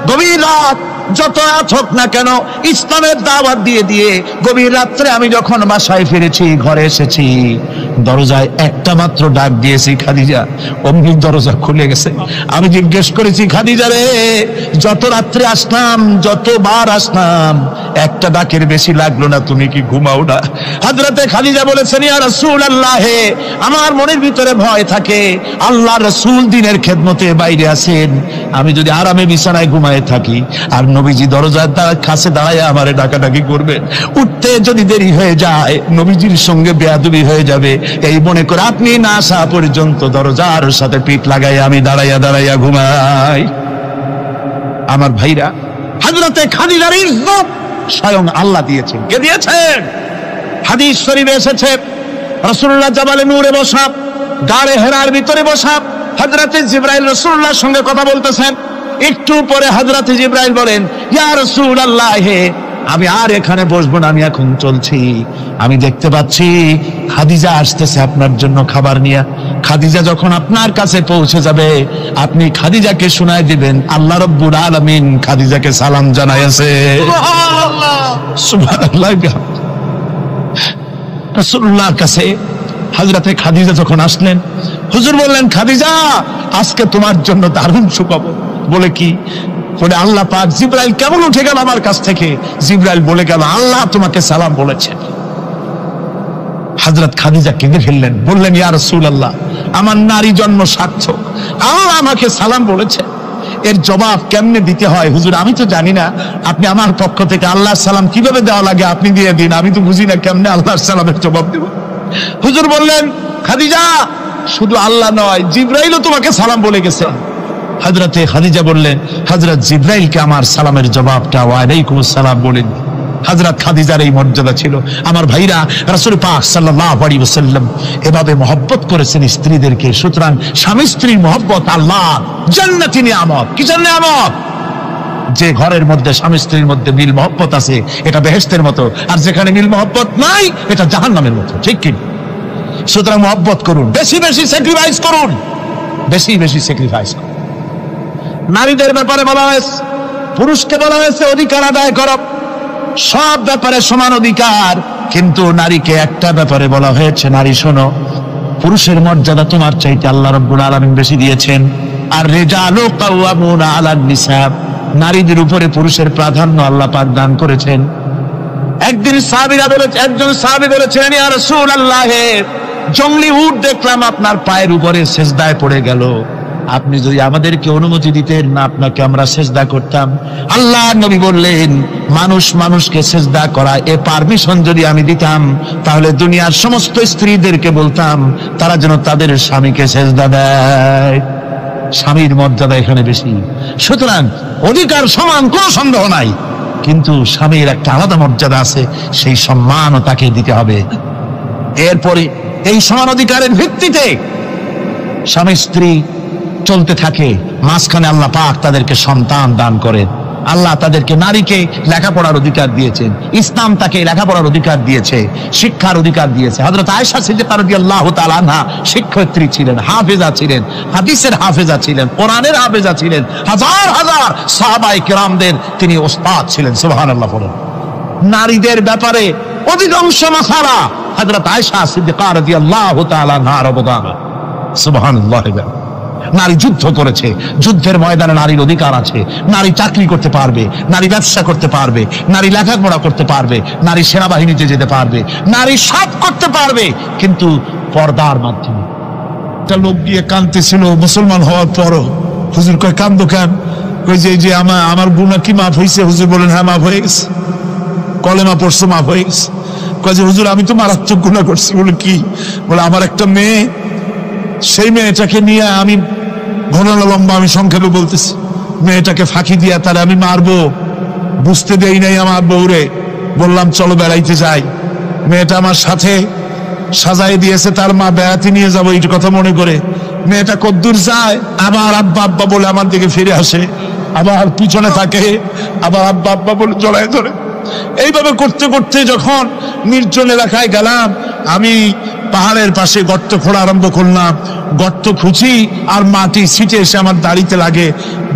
গভীর রাত যত রাত হোক না কেন ইসলামের দাওয়াত দিয়ে দিয়ে গভীর রাত্রে আমি যখন বাসায় ফিরেছি, ঘরে এসেছি, দরজায় একটা মাত্র ডাক দিয়েছি, খাদিজা, অমনি দরজা খুলে গেছে। আমি জিজ্ঞেস করেছি, খাদিজা রে, যত রাত্রে আসলাম, যতবার আসলাম, একটা ডাকের বেশি লাগলো না, তুমি কি ঘুমাও না? হযরতে খাদিজা বলেছেন, ইয়া রাসূলুল্লাহ, আমার মনের ভিতরে ভয় থাকে, আল্লাহর রাসূল দ্বীনের খেদমতে বাইরে আছেন, আমি যদি আরামে বিছানায় ঘুমায় থাকি আর নবীজি দরজার কাছে দাঁড়ায় আমারে ডাকাডাকি করবেন, উঠতে যদি দেরি হয়ে যায় নবীজির সঙ্গে বেয়াদবি হয়ে যাবে, এই মনে করে আপনি না আসা পর্যন্ত দরজার সাথে পিঠ লাগাই আমি দাঁড়াইয়া দাঁড়াইয়া ঘুমাই। আমার ভাইরা, হযরতে খাদিজার ইজ্জত স্বয়ং আল্লাহ দিয়েছেন। কে দিয়েছেন? হাদিস শরীফে এসেছে, রাসূলুল্লাহ জাবালে নূরে বসা, গারে হেরার ভিতরে বসা, হযরতে জিবরাইল রাসূলুল্লাহর সঙ্গে কথা বলতেছেন। একটু পরে হযরতে জিবরাইল বলেন, ইয়া রাসূলুল্লাহ, আমি আর এখানে বসবো না, আমি এখন চলছি, আমি দেখতে পাচ্ছি খাদিজা আসতেছে আপনার জন্য খাবার নিয়ে। খাদিজা যখন আপনার কাছে পৌঁছে যাবে, আপনি খাদিজাকে শোনায় দিবেন আল্লাহ রাব্বুল আলামিন খাদিজাকে সালাম জানাইছে। সুবহানাল্লাহ, সুবহানাল্লাহ। রাসূলুল্লাহর কাছে হযরতে খাদিজা যখন আসলেন, হুজুর বললেন, খাদিজা, আজকে তোমার জন্য দারুণ সুখবর। বলে কি? বলে আল্লাহ পাক জিবরাইল কেমন উঠে গেল আমার কাছ থেকে, জিবরাইল বলে গেল আল্লাহ তোমাকে সালাম বলেছেন। হযরত খাদিজা কেঁদে ফেললেন, বললেন, ইয়া রাসূলুল্লাহ, আমার নারী জন্ম সার্থক, আল্লাহ আমাকে সালাম বলেছে, এর জবাব কেমনে দিতে হয় হুজুর আমি তো জানি না, আপনি আমার পক্ষ থেকে আল্লাহর সালাম কিভাবে দেওয়া লাগে আপনি দিয়ে দিন, আমি তো বুঝি না কেমনে আল্লাহর সালামের জবাব দেব। হুজুর বললেন, খাদিজা, শুধু আল্লাহ নয়, জিবরাইলও তোমাকে সালাম বলে গেছে। হযরতে খাদিজা বললেন, হযরত জিবরাইলকে আমার সালামের জবাবটা ওয়ালাইকুম আসসালাম বলেন। হযরত খাদিজার এই মর্যাদা ছিল। আমার ভাইরা, রাসূল পাক সাল্লাল্লাহু আলাইহি ওয়াসাল্লাম এভাবে মহব্বত করেছেন স্ত্রীদেরকে। সুতরাং স্বামী স্ত্রীর মহব্বত আল্লাহ জান্নাতি নিয়ামত। কিসের নিয়ামত? যে ঘরের মধ্যে স্বামী স্ত্রীর মধ্যে মিল মহব্বত আছে, এটা বেহেশতের মতো, আর যেখানে মিল মহব্বত নাই, এটা জাহান্নামের মতো। ঠিক কি? সুতরাং মহব্বত করুন, বেশি বেশি স্যাক্রিফাইস করুন, বেশি বেশি স্যাক্রিফাইস করুন। নারীদের ব্যাপারে বলা হয়েছে, পুরুষকে বলা হয়েছে অধিকার আদায় করো, সব ব্যাপারে সমান অধিকার। কিন্তু নারীকে একটা ব্যাপারে বলা হয়েছে, নারী শোনো, পুরুষের মর্যাদা তোমার চাইতে আল্লাহ রাব্বুল আলামিন বেশি দিয়েছেন। আর রিজালু কাওয়ামুনা আলান নিসা, নারীদের উপরে পুরুষের প্রাধান্য আল্লাহ পাক দান করেছেন। একদিন সাহাবীরা বলেছে, একজন সাহাবী বলেছিলেন, ইয়া রাসূলুল্লাহ, জংলি উট দেখলাম আপনার পায়ের উপরে সেজদায় পড়ে গেল, আপনি যদি আমাদেরকে অনুমতি দিতেন না, আপনাকে আমরা সেজদা করতাম। আল্লাহ নবী বললেন, মানুষ মানুষকে সেজদা করা এ পারমিশন যদি আমি দিতাম, তাহলে দুনিয়ার সমস্ত স্ত্রীদেরকে বলতাম তারা যেন তাদের স্বামীকে সেজদা দেয়। স্বামীর মর্যাদা এখানে বেশি। সুতরাং অধিকার সমান, কোনো সন্দেহ নাই, কিন্তু স্বামীর একটা আলাদা মর্যাদা আছে, সেই সম্মানও তাকে দিতে হবে। এরপরে এই সমান অধিকারের ভিত্তিতে স্বামী স্ত্রী চলতে থাকে, মাঝখানে আল্লাহ পাক তাদেরকে সন্তান দান করেন। আল্লাহ তাদেরকে, নারীকে লেখাপড়ার অধিকার দিয়েছেন, ইসলাম তাকে লেখাপড়ার অধিকার দিয়েছে, শিক্ষার অধিকার দিয়েছে। হযরত আয়েশা সিদ্দিকা রাদিয়াল্লাহু তাআলা আনহা শিক্ষয়িত্রী ছিলেন, হাফেজা ছিলেন, হাদিসের হাফেজা ছিলেন, কোরআনের হাফেজা ছিলেন, হাজার হাজার সাহাবায়ে কেরামদের তিনি ওস্তাদ ছিলেন। সুবহানাল্লাহ বলেন। নারীদের ব্যাপারে অধিকাংশ মাসালা হযরত আয়েশা সিদ্দিকা রাদিয়াল্লাহু তাআলা আনহার অবদান। সুবহানাল্লাহ। নারী যুদ্ধ করেছে, যুদ্ধের ময়দানে নারীর অধিকার আছে। নারী চাকরি করতে পারবে, নারী ব্যবসা করতে পারবে, নারী লেখাপড়া করতে পারবে, নারী সেনাবাহিনীতে যেতে পারবে, নারী সব করতে পারবে, কিন্তু পর্দার মাধ্যমে। একটা লোক গিয়ে কাঁদতেছিল মুসলমান হওয়ার পরও। হুজুর কয়, কান্দো কেন? কই যে আমার গুনাহ কি মাফ হয়েছে? হুজুর বলেন, হ্যাঁ মাফ হয়ে গেছে, কলেমা পড়ছো, মাফ হয়ে গেছে। কয় যে হুজুর আমি তো মারাত্মক গুনাহ করছি। বলে কি? বলে আমার একটা মেয়ে, সেই মেয়েটাকে নিয়ে আমি, ঘটনা লম্বা, আমি সংক্ষেপে বলতেছি, মেয়েটাকে ফাঁকি দিয়া তারা আমি মারবো, বুঝতে দেই নাই আমার বউরে। বললাম চলো বেড়াইতে যাই, মেয়েটা আমার সাথে সাজাই দিয়েছে, তার মা বেড়াতে নিয়ে যাবো এই কথা মনে করে। মেয়েটা কদ্দূর যায়, আবার আব্বা আব্বা বলে আমার দিকে ফিরে আসে, আবার পিছনে থাকে, আবার আব্বা আব্বা বলে জড়ায় ধরে। এইভাবে করতে করতে যখন নির্জন এলাকায় গেলাম, আমি পাহাড়ের পাশে গর্ত খোঁড়া আরম্ভ করলাম। গর্ত খুঁজি আর মাটি ছিটে এসে আমার দাড়িতে লাগে।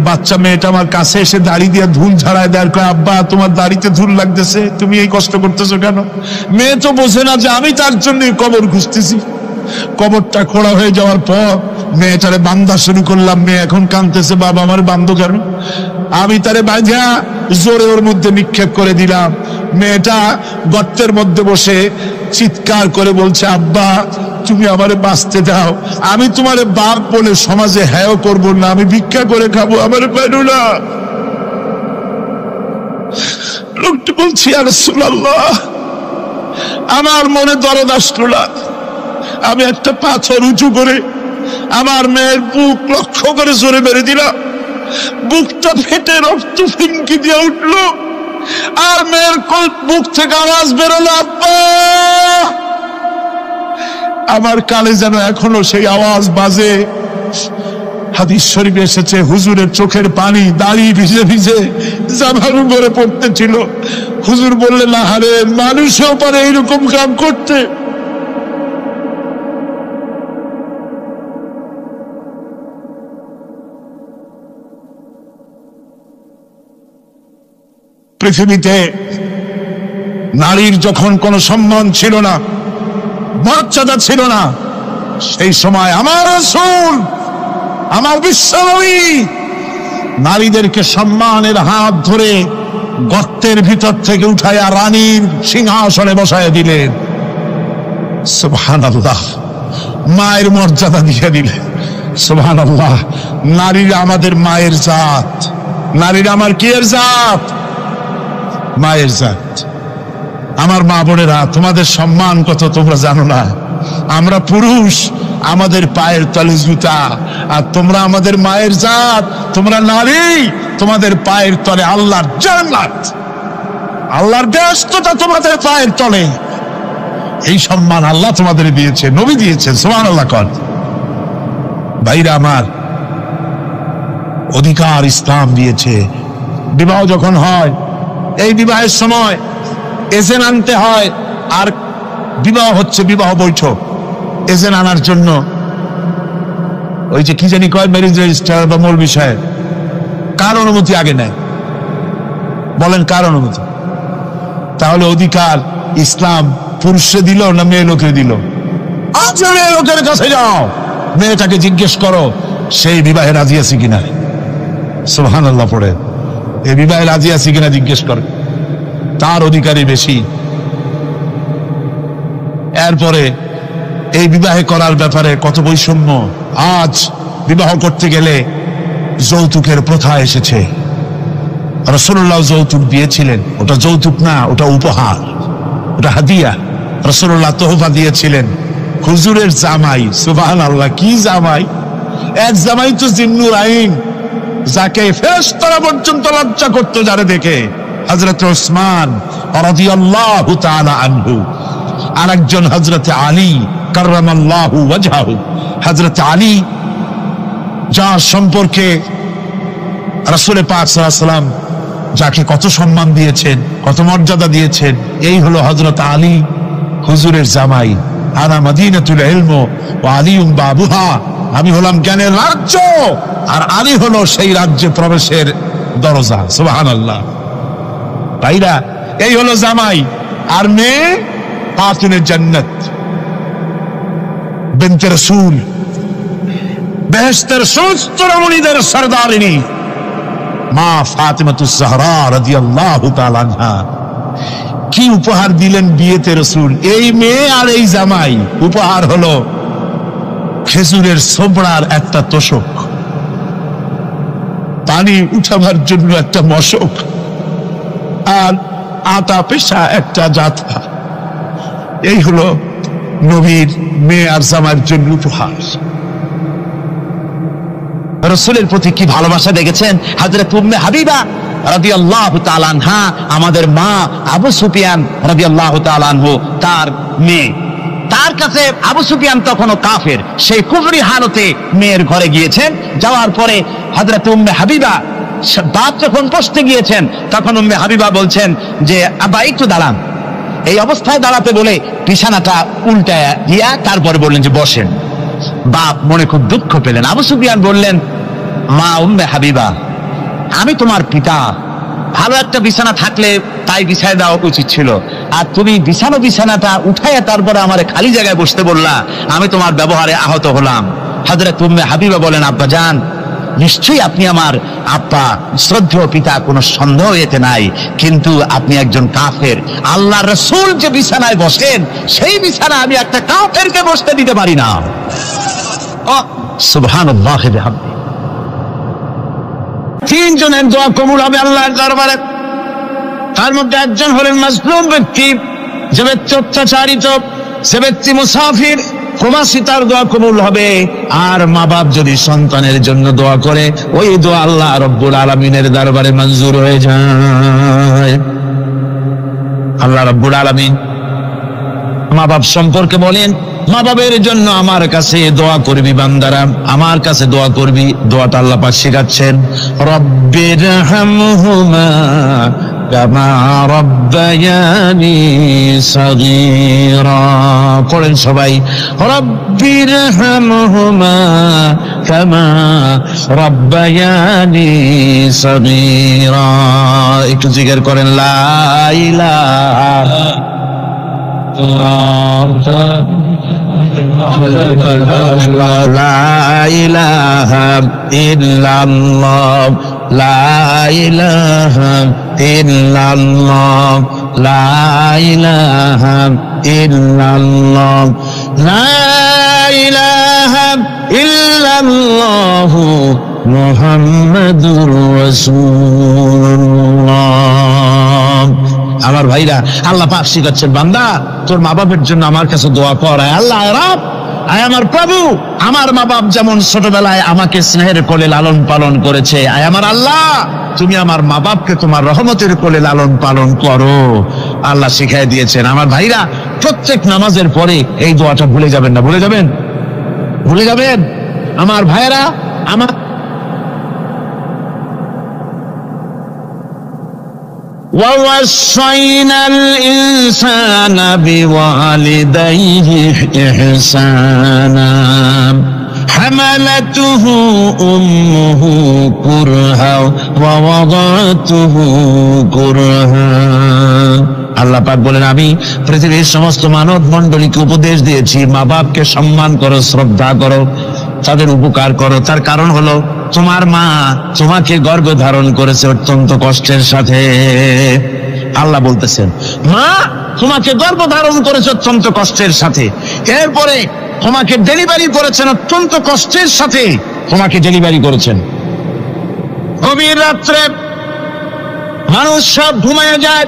বাচ্চা মেয়েটা আমার কাছে এসে দাড়ি দিয়ে ধুল ঝাড়ায় দেয়, কয় আব্বা তোমার দাড়িতে ধুল লাগতেছে, তুমি এই কষ্ট করতেছো কেন? মেয়ে তো বোঝে না যে আমি তার জন্য কবর খুঁজতেছি। কবরটা খোঁড়া হয়ে যাওয়ার পর মেয়েটারে বান্ধা শুরু করলাম। মেয়ে এখন কাঁদতেছে, বাবা আমার বান্ধব কেন? আমি তারে বাঁধা জোরে ওর মধ্যে নিক্ষেপ করে দিলাম। মেয়েটা গর্তের মধ্যে বসে চিৎকার করে বলছে, আব্বা তুমি আমারে বাঁচতে দাও, আমি তোমারে বাপ বলে সমাজে হ্যাঁ করব না, আমি ভিক্ষা করে খাবো, আমারে পাইলো না। লোকটি বলছি, ইয়া রাসূলুল্লাহ, আমার মনে দরদ আসলো না। আমি একটা পাথর উঁচু করে আমার মেয়ের বুক লক্ষ্য করে জোরে মেরে দিলাম। বুকটা ফেটে রক্ত ফিনকি দিয়ে উঠলো, আর মেয়ের বুক থেকে আওয়াজ বেরোলো, আব্বা। আমার কানে যেন এখনো সেই আওয়াজ বাজে। হাদিস শরীফে এসেছে, হুজুরের চোখের পানি দাড়ি ভিজে ভিজে জামার উপরে পড়তেছিল। হুজুর বললেন, আরে মানুষও পারে এইরকম কাম করতে। পৃথিবীতে নারীর যখন কোনো সম্মান ছিল না, মর্যাদা ছিল না, সেই সময় আমার রাসূল, আমার বিশ্বনবী নারীদেরকে সম্মানের হাত ধরে গর্তের ভিতর থেকে উঠাইয়া রানীর সিংহাসনে বসায় দিলেন। সুবহানাল্লাহ। মায়ের মর্যাদা দিয়ে দিলেন। সুবহানাল্লাহ। নারীরা আমাদের মায়ের জাত, নারীরা আমার কিয়ের জাত? মায়ের জাত। আমার মা বোনেরা, তোমাদের সম্মান কত তোমরা জানো না। আমরা পুরুষ, আমাদের পায়ের তলে জুতা, আর তোমরা আমাদের মায়ের জাত, তোমরা নারী, তোমাদের পায়ের তলে আল্লাহর জান্নাত, আল্লাহর ব্যস্ততা তোমাদের পায়ের তলে। এই সম্মান আল্লাহ তোমাদের দিয়েছে, নবী দিয়েছেন। সুবহানাল্লাহ। কর ভাইরা আমার, অধিকার ইসলাম দিয়েছে। বিবাহ যখন হয়, এই বিবাহের সময় এজেন্ট আনতে হয়। আর বিবাহ হচ্ছে বিবাহ বৈঠক, এজেন্ট আনার জন্য ওই যে কি জানি কয়, ম্যারেজ রেজিস্ট্রার বা মূল বিষয়ে কার অনুমতি আগে নেয়? বলেন কার অনুমতি? তাহলে অধিকার ইসলাম পুরুষে দিল না মেয়ে লোকে দিল? আজ মেয়ে লোকের কাছে যাও, মেয়েটাকে জিজ্ঞেস করো সেই বিবাহে রাজি আছে কিনা। সুবহানাল্লাহ পড়ে, এই বিবাহে রাজি আছে কিনা জিজ্ঞেস করো, তার অধিকারই বেশি। এরপরে এই বিবাহে করার ব্যাপারে কত বৈষম্য। আজ বিবাহ করতে গেলে যৌতুকের প্রথা এসেছে। রাসূলুল্লাহ যৌতুক দিয়েছিলেন, ওটা যৌতুক না, ওটা উপহার, ওটা হাদিয়া। রাসূলুল্লাহ তোহফা দিয়েছিলেন হুজুরের জামাই। সুবহানাল্লাহ, কি জামাই! এক জামাই তো জিন্নুর আইন, যাকে ফেরেশতারা পর্যন্ত লজ্জা করত যারে দেখে, হযরত ওসমান রাদিয়াল্লাহু তাআলা আনহু। আরেকজন হযরত আলী কাররামাল্লাহু ওয়াজহাহু। হযরত আলী, যার সম্পর্কে রাসূল পাক সাল্লাল্লাহু আলাইহি ওয়াসাল্লাম যাকে কত সম্মান দিয়েছেন, কত মর্যাদা দিয়েছেন, এই হলো হযরত আলী হুজুরের জামাই। আনা মদিনাতুল ইলম ওয়া আলিউম বাবুহা, আমি হলাম জ্ঞানের রাজ্য, আর আলী হলো সেই রাজ্যে প্রবেশের দরজা। সুবহানাল্লাহ। ভাইরা, এই হলো জামাই। আর মেয়ে ফাতিমে জান্নাত বিনতে রাসূল, বেহেশতের সমস্ত রমণীদের সরদারিনী মা ফাতিমাতুজ জাহরা রাদিয়াল্লাহু তাআলা আনহা। কি উপহার দিলেন বিয়েতে রাসূল! এই মেয়ে আর এই জামাই। উপহার হলো খেজুরের ছোবড়ার একটা তোষক, পানি উঠাবার জন্য একটা মশক, আর আটা পেশা একটা জাতা। এই হলো নবীর মেয়ে আর জামাইয়ের জন্য উপহার। রাসূলের প্রতি কি ভালোবাসা দেখেছেন হযরত উম্মে হাবিবা রাদিয়াল্লাহু তাআলা আনহা, আমাদের মা আবু সুফিয়ান রাদিয়াল্লাহু তাআলা আনহু, তার মেয়ে। তার কাছে আবু সুফিয়ান তখনও কাফের, সেই কুফরি হালতে মেয়ের ঘরে গিয়েছেন। যাওয়ার পরে হযরত উম্মে হাবিবা বাপ যখন বসতে গিয়েছেন, তখন উম্মে হাবিবা বলছেন যে আব্বা একটু দাঁড়ান। এই অবস্থায় দাঁড়াতে বলে বিছানাটা উল্টায়া দিয়া তারপরে বললেন যে বসেন। বাপ মনে খুব দুঃখ পেলেন। আবু সুফিয়ান বললেন, মা উম্মে হাবিবা, আমি তোমার পিতা, ভালো একটা বিছানা থাকলে তাই বিছায় দেওয়া উচিত ছিল, আর তুমি বিছানাটা উঠাইয়া তারপরে আমার খালি জায়গায় বসতে বললা, আমি তোমার ব্যবহারে আহত হলাম। হযরত উম্মে হাবিবা বলেন, আব্বা জান, নিশ্চয়ই আপনি আমার আব্বা, শ্রদ্ধেয় পিতা, কোনো সন্দেহ এতে নাই, কিন্তু আপনি একজন কাফের। আল্লাহর রাসূল যে বিছানায় বসেন, সেই বিছানা আমি একটা কাফেরকে বসতে দিতে পারি না। সুবহানাল্লাহ। তিনজনের দোয়া কবুল হবে আল্লাহর দরবারে। তার মধ্যে একজন হলেন মাজলুম ব্যক্তি, যে ব্যক্তি অত্যাচারিত, সে ব্যক্তি মুসাফির, প্রবাসী, তার দোয়া কবুল হবে। আর মা বাপ যদি সন্তানের জন্য দোয়া করে, ওই দোয়া আল্লাহ রব্বুল আলামিনের দরবারে মঞ্জুর হয়ে যায়। আল্লাহ রব্বুল আলামিন মা বাপ সম্পর্কে বলেন, মা বাবের জন্য আমার কাছে দোয়া করবি বান্দারা, আমার কাছে দোয়া করবি। দোয়াটা আল্লাহ পাক শেখাচ্ছেন, রব্বিরহামহুমা কামা রাব্বায়ানি সাগীরা। পড়েন সবাই, রব্বিরহামহুমা কামা রাব্বায়ানি সাগীরা। একটু জিকির করেন, লা ইলাহা লা ইলাহা ইল্লাল্লাহ, লা ইলাহা ইল্লাল্লাহ, লা ইলাহা ইল্লাল্লাহ, লা ইলাহা ইল্লাল্লাহ মুহাম্মাদুর রাসূলুল্লাহ। আমার ভাইরা, আল্লাহ পাক শিখাচ্ছেন, বান্দা তোর মা বাপের জন্য আমার কাছে দোয়া কর। আল্লাহ রব, আয় আমার প্রভু, আমার মা বাপ যেমন ছোটবেলায় আমাকে স্নেহের কোলে লালন পালন করেছে, আয় আমার আল্লাহ তুমি আমার মা বাপকে তোমার রহমতের কোলে লালন পালন করো। আল্লাহ শিখাই দিয়েছেন। আমার ভাইরা, প্রত্যেক নামাজের পরে এই দোয়াটা ভুলে যাবেন না। ভুলে যাবেন? ভুলে যাবেন? আমার ভাইরা, আমার وَوَصَّيْنَا الْإِنسَانَ بِوَالِدَيْهِ إِحْسَانًا حَمَلَتْهُ أُمُّهُ كُرْهًا وَوَضَعَتْهُ كُرْهًا। আল্লাহ পাক বলেন, আমি পৃথিবীর সমস্ত মানব মণ্ডলীকে উপদেশ দিয়েছি, মা বাপকে সম্মান করো, শ্রদ্ধা করো, তাদের উপকার করো। তার কারণ হলো তোমার মা তোমাকে গর্ভে ধারণ করেছে অত্যন্ত কষ্টের সাথে। আল্লাহ বলতেছেন, মা তোমাকে গর্ভ ধারণ করেছে অত্যন্ত কষ্টের সাথে, এরপরে তোমাকে ডেলিভারি করেছেন অত্যন্ত কষ্টের সাথে, তোমাকে ডেলিভারি করেছেন। গভীর রাত্রে মানুষ সব ঘুমায় যায়,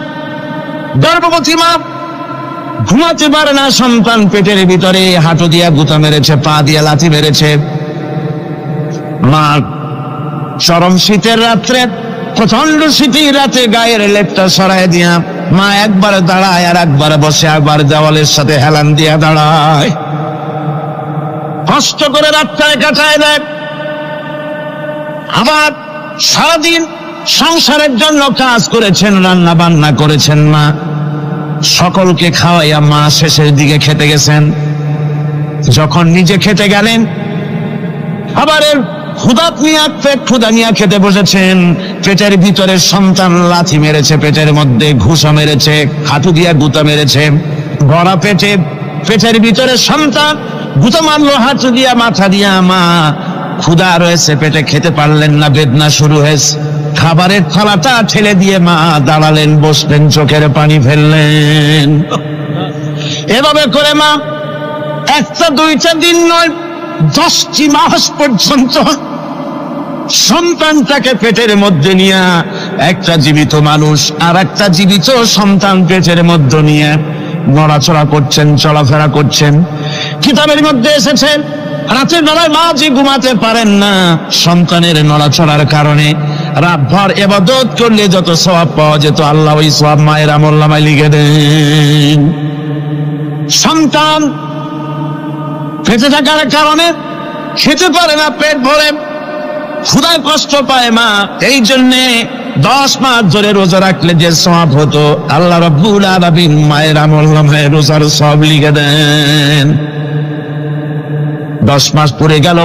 গর্ভবতী মা ঘুমাতে পারে না, সন্তান পেটের ভিতরে হাঁটু দিয়া গুতা মেরেছে, পা দিয়া লাথি মেরেছে। মা চরম শীতের রাত্রে, প্রচন্ড শীতের রাতে গায়ের লেপটা সরাই দিয়া মা একবার দাঁড়ায় আর একবার বসে, একবার দেওয়ালের সাথে হেলান দিয়া দাঁড়ায়, কষ্ট করে রাতটায় কাটায় দেয়। আবার সারাদিন সংসারের জন্য কাজ করেছেন, রান্না বান্না করেছেন, মা সকলকে খাওয়াইয়া মা শেষের দিকে খেতে গেছেন। যখন নিজে খেতে গেলেন, আবার ক্ষুধা নিয়ে খেতে বসেছেন, পেটের ভিতরে সন্তান লাথি মেরেছে, পেটের মধ্যে ঘুষা মেরেছে, হাঁটু দিয়া গুতা মেরেছে, ভরা পেটে, পেটের ভিতরে সন্তান গুতা মারলো হাঁটু দিয়া, মাথা দিয়া। মা ক্ষুধা রয়েছে, পেটে খেতে পারলেন না, বেদনা শুরু হয়েছে। খাবারের থালাটা ঠেলে দিয়ে মা দাঁড়ালেন, বসলেন, চোখের পানি ফেললেন। এভাবে করে মা একটা দুইটা দিন নয়, 10টি মাস পর্যন্ত সন্তানটাকে পেটের মধ্যে নিয়ে, একটা জীবিত মানুষ আর একটা জীবিত সন্তান পেটের মধ্যে নিয়ে নড়াচড়া করছেন, চলাফেরা করছেন। কিতাবের মধ্যে এসেছে, রাতের বেলায় মা যে ঘুমাতে পারেন না সন্তানের নড়াচড়ার কারণে, রাতভর ইবাদত করলে যত সওয়াব পাওয়া যেত, আল্লাহ ওই সওয়াব মায়ের আমলনামায় লিখে দেন। সন্তান পেটে থাকার কারণে খেতে পারে না, পেট ভরে ক্ষুধায় কষ্ট পায় মা, এই জন্যে 10 মাস ধরে রোজা রাখলে যে সওয়াব হতো, আল্লাহ রাব্বুল আলামিন মায়ের আমলনামায় রোজার সওয়াব লিখে দেন। 10 মাস পরে গেল,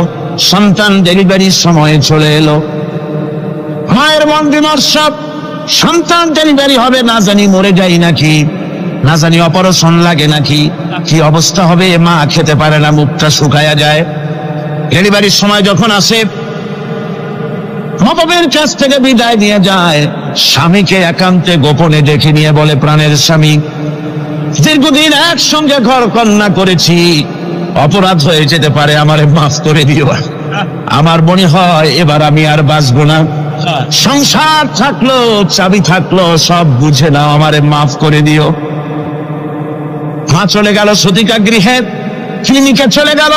সন্তান ডেলিভারির সময় চলে এলো। মায়ের মন বিমর্ষ, সন্তান ডেলিভারি হবে, না জানি মরে যাই নাকি, না জানি অপারেশন লাগে নাকি, কি অবস্থা হবে। মা খেতে পারে না, মুখটা শুকায়া যায়। ডেলিভারির সময় যখন আসে, মা বাবার কাছ থেকে বিদায় নিয়ে যায়, স্বামীকে একান্তে গোপনে ডেকে নিয়ে বলে, প্রাণের স্বামী, দীর্ঘদিন একসঙ্গে ঘর কন্যা করেছি, অপরাধ হয়ে যেতে পারে, আমারে মাফ করে দিও। আমার মনে হয় এবার আমি আর বাঁচবো না। সংসার থাকলো, চাবি থাকলো, সব বুঝে নাও, আমারে মাফ করে দিও। মা চলে গেল সতিকা গৃহে, ক্লিনিকে চলে গেল,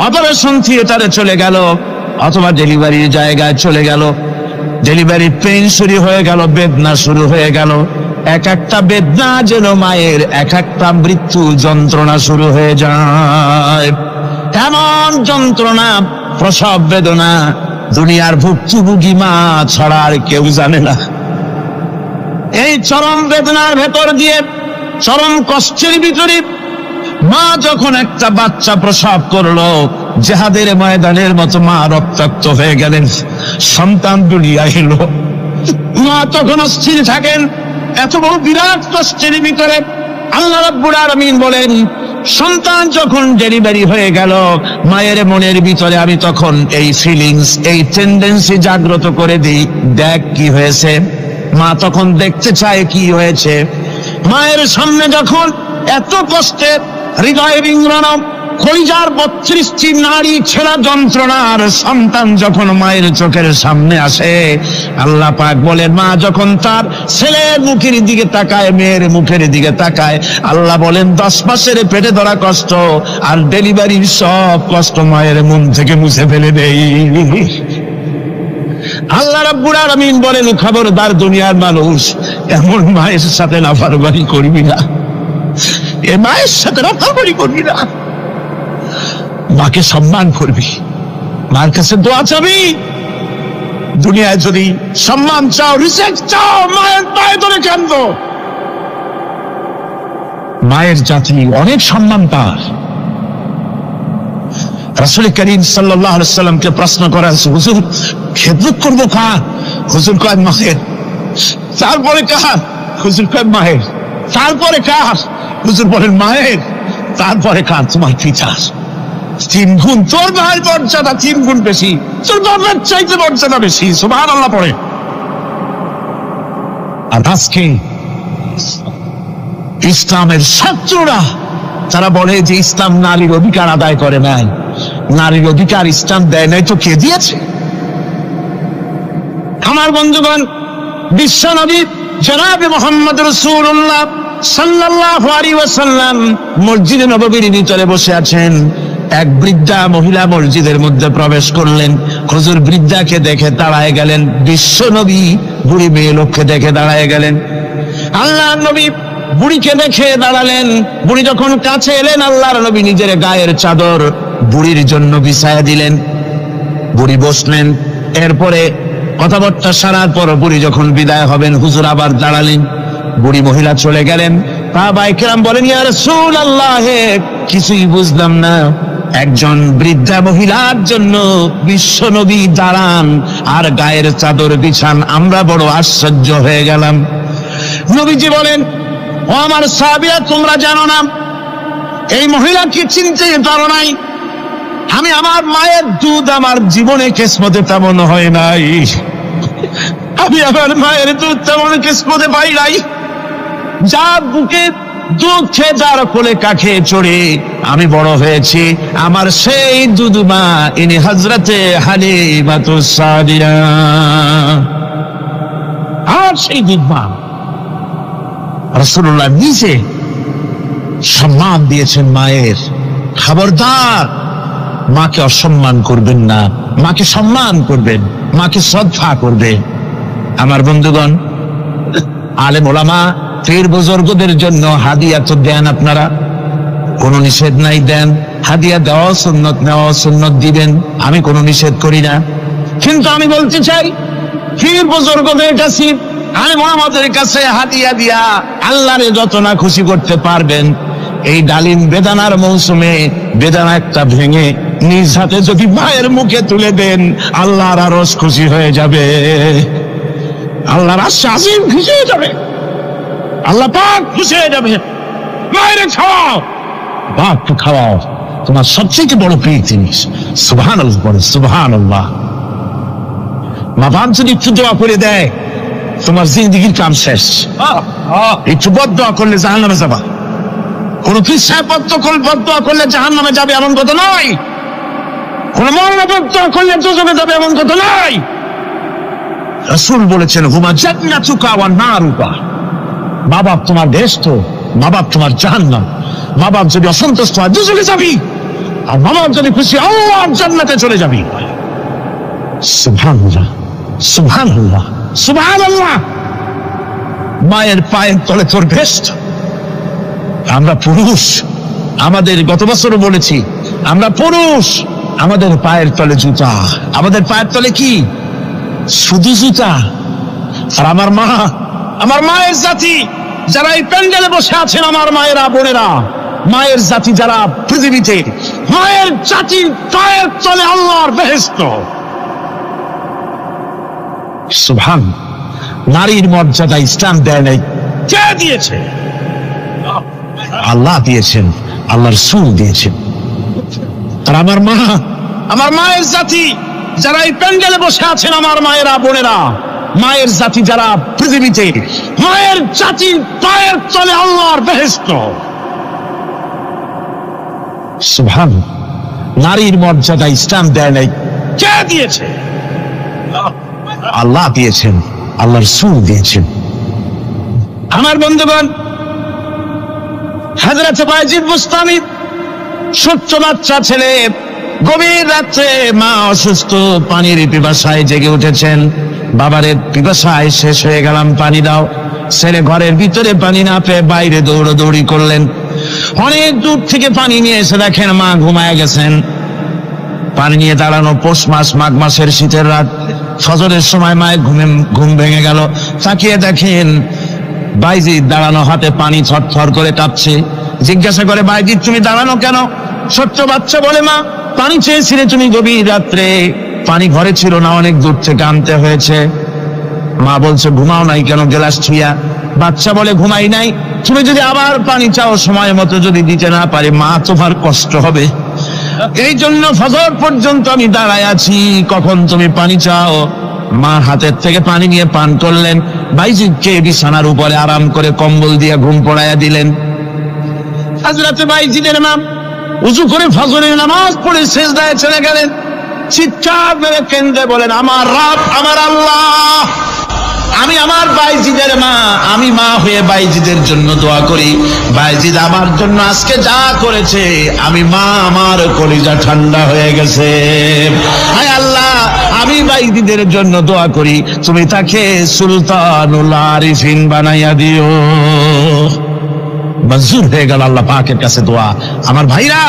অপারেশন থিয়েটারে চলে গেল, অথবা ডেলিভারির জায়গায় চলে গেল। ডেলিভারি পেইন শুরু হয়ে গেল, বেদনা শুরু হয়ে গেল। এক একটা বেদনা যেন মায়ের এক একটা মৃত্যু যন্ত্রণা শুরু হয়ে যায়। এমন যন্ত্রণা, প্রসব বেদনা দুনিয়ার ভুক্তভোগী মা ছাড়া আর কেউ জানে না। এই চরম বেদনার ভেতর দিয়ে, চরম কষ্টের ভিতরে মা যখন একটা বাচ্চা প্রসব করলো, জিহাদের ময়দানের মতো মা রক্তাক্ত হয়ে গেলেন, সন্তান দুনিয়া এলো। মা তখন অস্থির থাকেন। এত বড় বিরাট কষ্টের ভিতরে আল্লাহ রাব্বুল আলামিন বলেন, সন্তান যখন ডেলিভারি হয়ে গেল, মায়ের মনের ভিতরে আমি তখন এই ফিলিংস, এই টেন্ডেন্সি জাগ্রত করে দিই, দেখ কি হয়েছে। মা তখন দেখতে চায় কি হয়েছে। মায়ের সামনে যখন এত কষ্টের, হৃদয় বিংড়ানো, কলিজার 32টি নারী ছেঁড়া যন্ত্রণার সন্তান যখন মায়ের চোখের সামনে আসে, আল্লাহ পাক বলেন, মা যখন তার ছেলের মুখের দিকে তাকায়, মেয়ের মুখের দিকে তাকায়, আল্লাহ বলেন 10 মাসের পেটে ধরা কষ্ট আর ডেলিভারির সব কষ্ট মায়ের মন থেকে মুছে ফেলে দেই। আল্লাহ রাব্বুল আলামিন বলেন, খবরদার দুনিয়ার মানুষ, এমন মায়ের সাথে নাফরমানি করবি না, এ মায়ের সাথে নাফরমানি করবি না, মাকে সম্মান করবি, মার কাছে দোয়া চাবি। দুনিয়ায় যদি সম্মান চাও, রিসেক্ট চাও, মায়ের পায়ে ধরে কাঁদো। মায়ের জাতি অনেক সম্মান তার। রাসূল করিম সাল্লাল্লাহু আলাইহি সাল্লামকে প্রশ্ন করা হয়েছে, হুজুর খেদমত করবো কার? হুজুর কয় মায়ের। তারপরে কার? হুজুর কয় মায়ের। তারপরে কার? হুজুর বলেন মায়ের। তারপরে কার? তোমার পিতার। 3 গুণ। তোর ভাইয়ের মর্যাদা 3 গুণ বেশি, তোর বাবার চাইতে মর্যাদা বেশি। সুবহানাল্লাহ পড়ে। আর আজকে ইসলামের শত্রুরা তারা বলে যে ইসলাম নারীর অধিকার আদায় করে নাই। নারীর অধিকার ইসলাম দেয় নাই তো কে দিয়েছে? আমার বন্ধুগণ, বিশ্বনবী জনাবে মুহাম্মদ রাসূলুল্লাহ সাল্লাল্লাহু আলাইহি ওয়াসাল্লাম মসজিদে নববীর ভিতরে বসে আছেন। এক বৃদ্ধা মহিলা মসজিদের মধ্যে প্রবেশ করলেন। হুজুর বৃদ্ধাকে দেখে দাঁড়ায় গেলেন, বিশ্বনবী বুড়ি মেয়ে লোককে দেখে দাঁড়ায় গেলেন। আল্লাহর নবী বুড়িকে দেখে দাঁড়ালেন। বুড়ি যখন কাছে এলেন, আল্লাহর নবী নিজের গায়ের চাদর বুড়ির জন্য বিছায়া দিলেন। বুড়ি বসলেন। এরপরে কথাবার্তা সারার পর বুড়ি যখন বিদায় হবেন, হুজুর আবার দাঁড়ালেন। বুড়ি মহিলা চলে গেলেন। সাহাবায়ে কেরাম বলেন, ইয়া রাসূলুল্লাহ, কিছুই বুঝলাম না, একজন বৃদ্ধা মহিলার জন্য বিশ্বনবী দাঁড়ান আর গায়ের চাদর বিছান, আমরা বড় আশ্চর্য হয়ে গেলাম। নবীজি বলেন, ও আমার সাহাবীরা, তোমরা জানো না এই মহিলাকে চিনতে পারো নাই? আমি আমার মায়ের দুধ আমার জীবনে কিসমতে তেমন হয় নাই। আমি আমার মায়ের দুধ তেমন কিসমতে পাই নাই। যার বুকে দুধ খেয়ে, যার কোলে কাখে চড়ে আমি বড় হয়েছি, আমার সেই দুধ মা ইনি হযরতে হালিমাতুস সাদিয়া। আর সেই দুধ মা রাসূলুল্লাহ নিজে সম্মান দিয়েছেন মায়ের। খবরদার মাকে অসম্মান করবেন না, মাকে সম্মান করবেন, মাকে শ্রদ্ধা করবেন। আমার বন্ধুগণ, আলেম ওলামা পীর বুজুর্গদের জন্য হাদিয়া তো দেন, আপনারা কোনো নিষেধ নাই, দেন। হাদিয়া দেওয়া সুন্নত, নেওয়া সুন্নত, দিবেন, আমি কোনো নিষেধ করি না। কিন্তু আমি বলতে চাই, পীর বুজুর্গদের কাছে, আলেম ওলামাদের কাছে হাদিয়া দিয়া আল্লাহরে যত না খুশি করতে পারবেন, এই ডালিম বেদানার মৌসুমে বেদানা একটা ভেঙে নিজ হাতে যদি মায়ের মুখে তুলে দেন, আল্লাহর আরশ খুশি হয়ে যাবে, আল্লাহর আশীর্বাদ খুশি হয়ে যাবে, আল্লাহ পাক খুশি হয়ে যাবে। মায়ের খাওয়াও, বাপকে খাওয়াও, তোমার সবচেয়ে বড় প্রিয় জিনিস। সুবহানাল্লাহ বলে, সুবহানাল্লাহ। মা বাপ যদি একটু দোয়া করে দেয়, তোমার জিন্দেগির কাম শেষ। একটু বদদোয়া করলে জাহান্নামে যাবা। কোন ফিসায় বদদোয়া করলে জাহান্নামে যাবে এমন কথা নয়। কোন মওলানা বদদোয়া করলে দোজখে যাবে এমন কথা নয়। রাসূল বলেছেন, হুমা জান্নাতুকা ওয়া নারুকা। মা বাপ তোমার বেহেশত, মা বাপ তোমার জাহান্নাম। মা বাপ যদি অসন্তুষ্ট হয়, দোজখে যাবি, আর মা বাপ যদি খুশি, আল্লাহর জান্নাতে চলে যাবি। সুবহানাল্লাহ, সুবহানাল্লাহ, সুবহানাল্লাহ। মায়ের পায়ের তলে তোর বেহেশত। আমরা পুরুষ, আমাদের গত বছরও বলেছি, আমরা পুরুষ, আমাদের পায়ের তলে জুতা। আমাদের পায়ের তলে কি? শুধু জুতা। আর আমার মা, আমার মায়ের জাতি যারা এই প্যান্ডেলে বসে আছেন, আমার মায়েরা, বোনেরা, মায়ের জাতি যারা পৃথিবীতে, মায়ের জাতির পায়ের তলে আল্লাহর বেহেশত। সুবহান। নারীর মর্যাদা ইসলাম দেয় নাই, কে দিয়েছে? আল্লাহ দিয়েছেন, আল্লাহ রাসূল দিয়েছেন। আর আমার মা, আমার মায়ের জাতি যারা এই প্যান্ডেলে বসে আছেন, আমার মায়েরা, বোনেরা, মায়ের জাতি যারা পৃথিবীতে, মায়ের জাতির পায়ের তলে আল্লাহর বেহেশত। সুবহানাল্লাহ, নারীর মর্যাদা ইসলাম দেয় নাই, কে দিয়েছে? আল্লাহ দিয়েছেন, আল্লাহ রাসূল দিয়েছেন। আমার বন্ধুগণ, হযরত বায়জিদ বুস্তামি ছোট্ট বাচ্চা ছেলে, গভীর রাত্রে মা অসুস্থ, পানির পিপাসায় জেগে উঠেছেন। বাবারে পিপাসায় শেষ হয়ে গেলাম, পানি দাও। ছেলে ঘরের ভিতরে পানি না পেয়ে বাইরে দৌড়াদৌড়ি করলেন। অনেক দূর থেকে পানি নিয়ে এসে দেখেন মা ঘুমায় গেছেন। পানি নিয়ে দাঁড়ানো পৌষ মাস, মাঘ মাসের শীতের রাত, ফজরের সময় মায়ের ঘুম ভেঙে গেল। তাকিয়ে দেখেন বাইজিদ দাঁড়ানো, হাতে পানি থরথর করে কাঁপছে। জিজ্ঞাসা করে, বাইজিদ তুমি দাঁড়ানো কেন? ছোট্ট বাচ্চা বলে, মা পানি চেয়েছিলে তুমি গভীর রাত্রে, পানি ঘরে ছিল না, অনেক দূর থেকে আনতে হয়েছে। মা বলছে, ঘুমাও নাই কেন গ্লাস ছুঁয়া? বাচ্চা বলে, ঘুমাই নাই, তুমি যদি আবার পানি চাও সময় মতো যদি দিতে না পারে মা তোমার কষ্ট হবে, এই জন্য ফজর পর্যন্ত আমি দাঁড়ায় আছি, কখন তুমি পানি চাও। মা হাতের থেকে পানি নিয়ে পান করলেন। বাইজিদকে বিছানার উপরে আরাম করে কম্বল দিয়ে ঘুম পড়াইয়া দিলেন। হযরত বাইজিদের মা উযু করে ফজরের নামাজ পড়ে সিজদায় চলে গেলেন। চিৎকার মেরে কেঁদে বলেন, আমার রব, আমার আল্লাহ, আমি আমার বাইজিদের মা, আমি মা হয়ে বাইজিদের জন্য দোয়া করি। বাইজিদ আমার জন্য আজকে যা করেছে, আমি মা, আমার কলিজা ঠান্ডা হয়ে গেছে। হায় আল্লাহ, আমি বাইজিদের জন্য দোয়া করি, তুমি তাকে সুলতানুল আরিফিন বানাইয়া দিও। মঞ্জুর হয়ে গেল আল্লাহ পাকের কাছে দোয়া। আমার ভাইরা,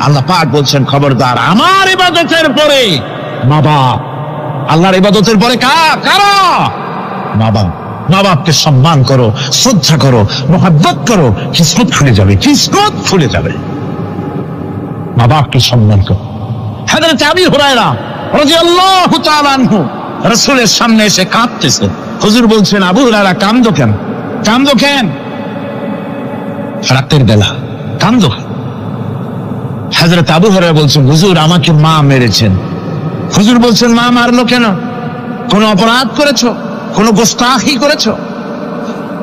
আল্লাহ পাক বলছেন, খবরদার আমার ইবাদতের পরে মা বাপ, আল্লাহর ইবাদতের পরে কারা? মা বাপ। মা বাপকে সম্মান করো, শ্রদ্ধা করো, মোহাব্বত করো, কিসমত খুলে যাবে, কিসমত খুলে যাবে। মা বাপকে সম্মান করো। হযরত আবু হুরায়রা রাদিয়াল্লাহু তাআলা আনহু রাসূলের সামনে এসে কাঁদতেছে। হুজুর বলছেন, আবু হুরায়রা কাঁদো কেন? কাঁদো কেন? রাতের বেলা কাঁদো। হযরত আবু হুরায়রা বলছেন, হুজুর আমাকে মা মেরেছেন। হুজুর বলছেন, মা মারলো কেন? কোন অপরাধ করেছো? কোন গোস্তাখি করেছো?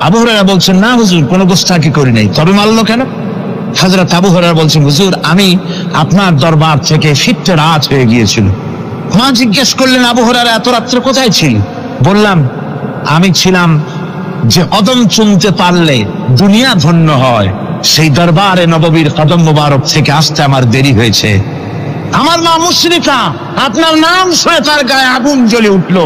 আবু হুরায়রা বলছেন, না হুজুর, কোন গোস্তাখি করি নাই, তবে মারলো কেন? হযরত আবু হুরায়রা বলছেন, হুজুর আমি আপনার দরবার থেকে ফিরতে রাত হয়ে গিয়েছিল। মা জিজ্ঞেস করলেন, আবু হুরায়রা এত রাত্রে কোথায় ছিল? বললাম, আমি ছিলাম যে কদম চুমতে পারলে দুনিয়া ধন্য হয়, সেই দরবারে নববীর কদম মুবারক থেকে আসতে আমার দেরি হয়েছে। আমার মা মুশরিকা, আপনার নাম শুনে তার গায়ে আগুন জ্বলে উঠলো,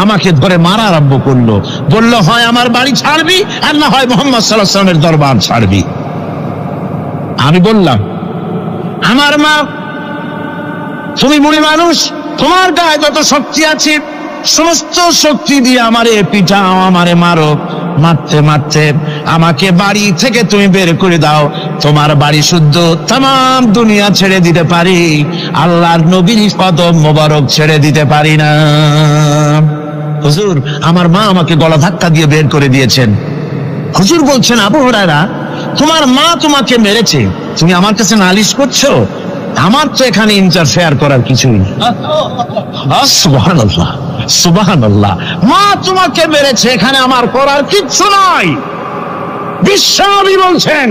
আমাকে ধরে মারা আরম্ভ করলো। বলল, হয় আমার বাড়ি ছাড়বি, আর না হয় মুহাম্মদ সাল্লাল্লাহু আলাইহি ওয়াসাল্লামের দরবার ছাড়বি। আমি বললাম, আমার মা, তুমি বুড়ি মানুষ, তোমার গায়ে যত শক্তি আছে সমস্ত শক্তি দিয়ে আমারে পিটাও, আমারে মারো। মারতে মারতে আমাকে বাড়ি থেকে তুমি বের করে দাও, তোমার বাড়ি শুদ্ধ, তাম দুনিয়া ছেড়ে দিতে পারি, আল্লাহর নবীর কদম মোবারক ছেড়ে দিতে পারি না। হুজুর আমার মা আমাকে গলা ধাক্কা দিয়ে বের করে দিয়েছেন। হুজুর বলছেন, আবু হুরায়রা তোমার মা তোমাকে মেরেছে, তুমি আমার কাছে নালিশ করছো? আমার তো এখানে ইন্টারফেয়ার করার কিছুই নেই। সুবহানাল্লাহ, সুবহানাল্লাহ, মা তোমাকে মেরেছে, এখানে আমার করার কিচ্ছু নাই। বিশ্বনবী বলছেন,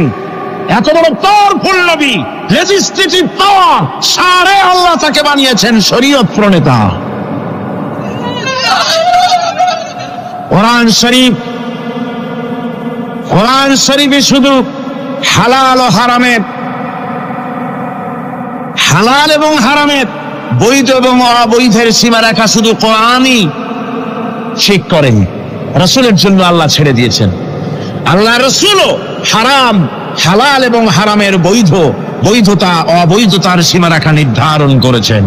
এত বড় পাওয়ারফুল নবী, লেজিসলেটিভ পাওয়ার, সারে আল্লাহ তাকে বানিয়েছেন শরীয়ত প্রণেতা। কোরআন শরীফ, কোরআন শরীফে শুধু হালাল ও হারামের, হালাল এবং হারামের, বৈধ এবং অবৈধের সীমারেখা শুধু কোরআনই ঠিক করেন, রাসূলের জন্য আল্লাহ ছেড়ে দিয়েছেন। আল্লাহ রাসূলও হারাম, হালাল এবং হারামের বৈধতা অবৈধতার সীমারেখা নির্ধারণ করেছেন।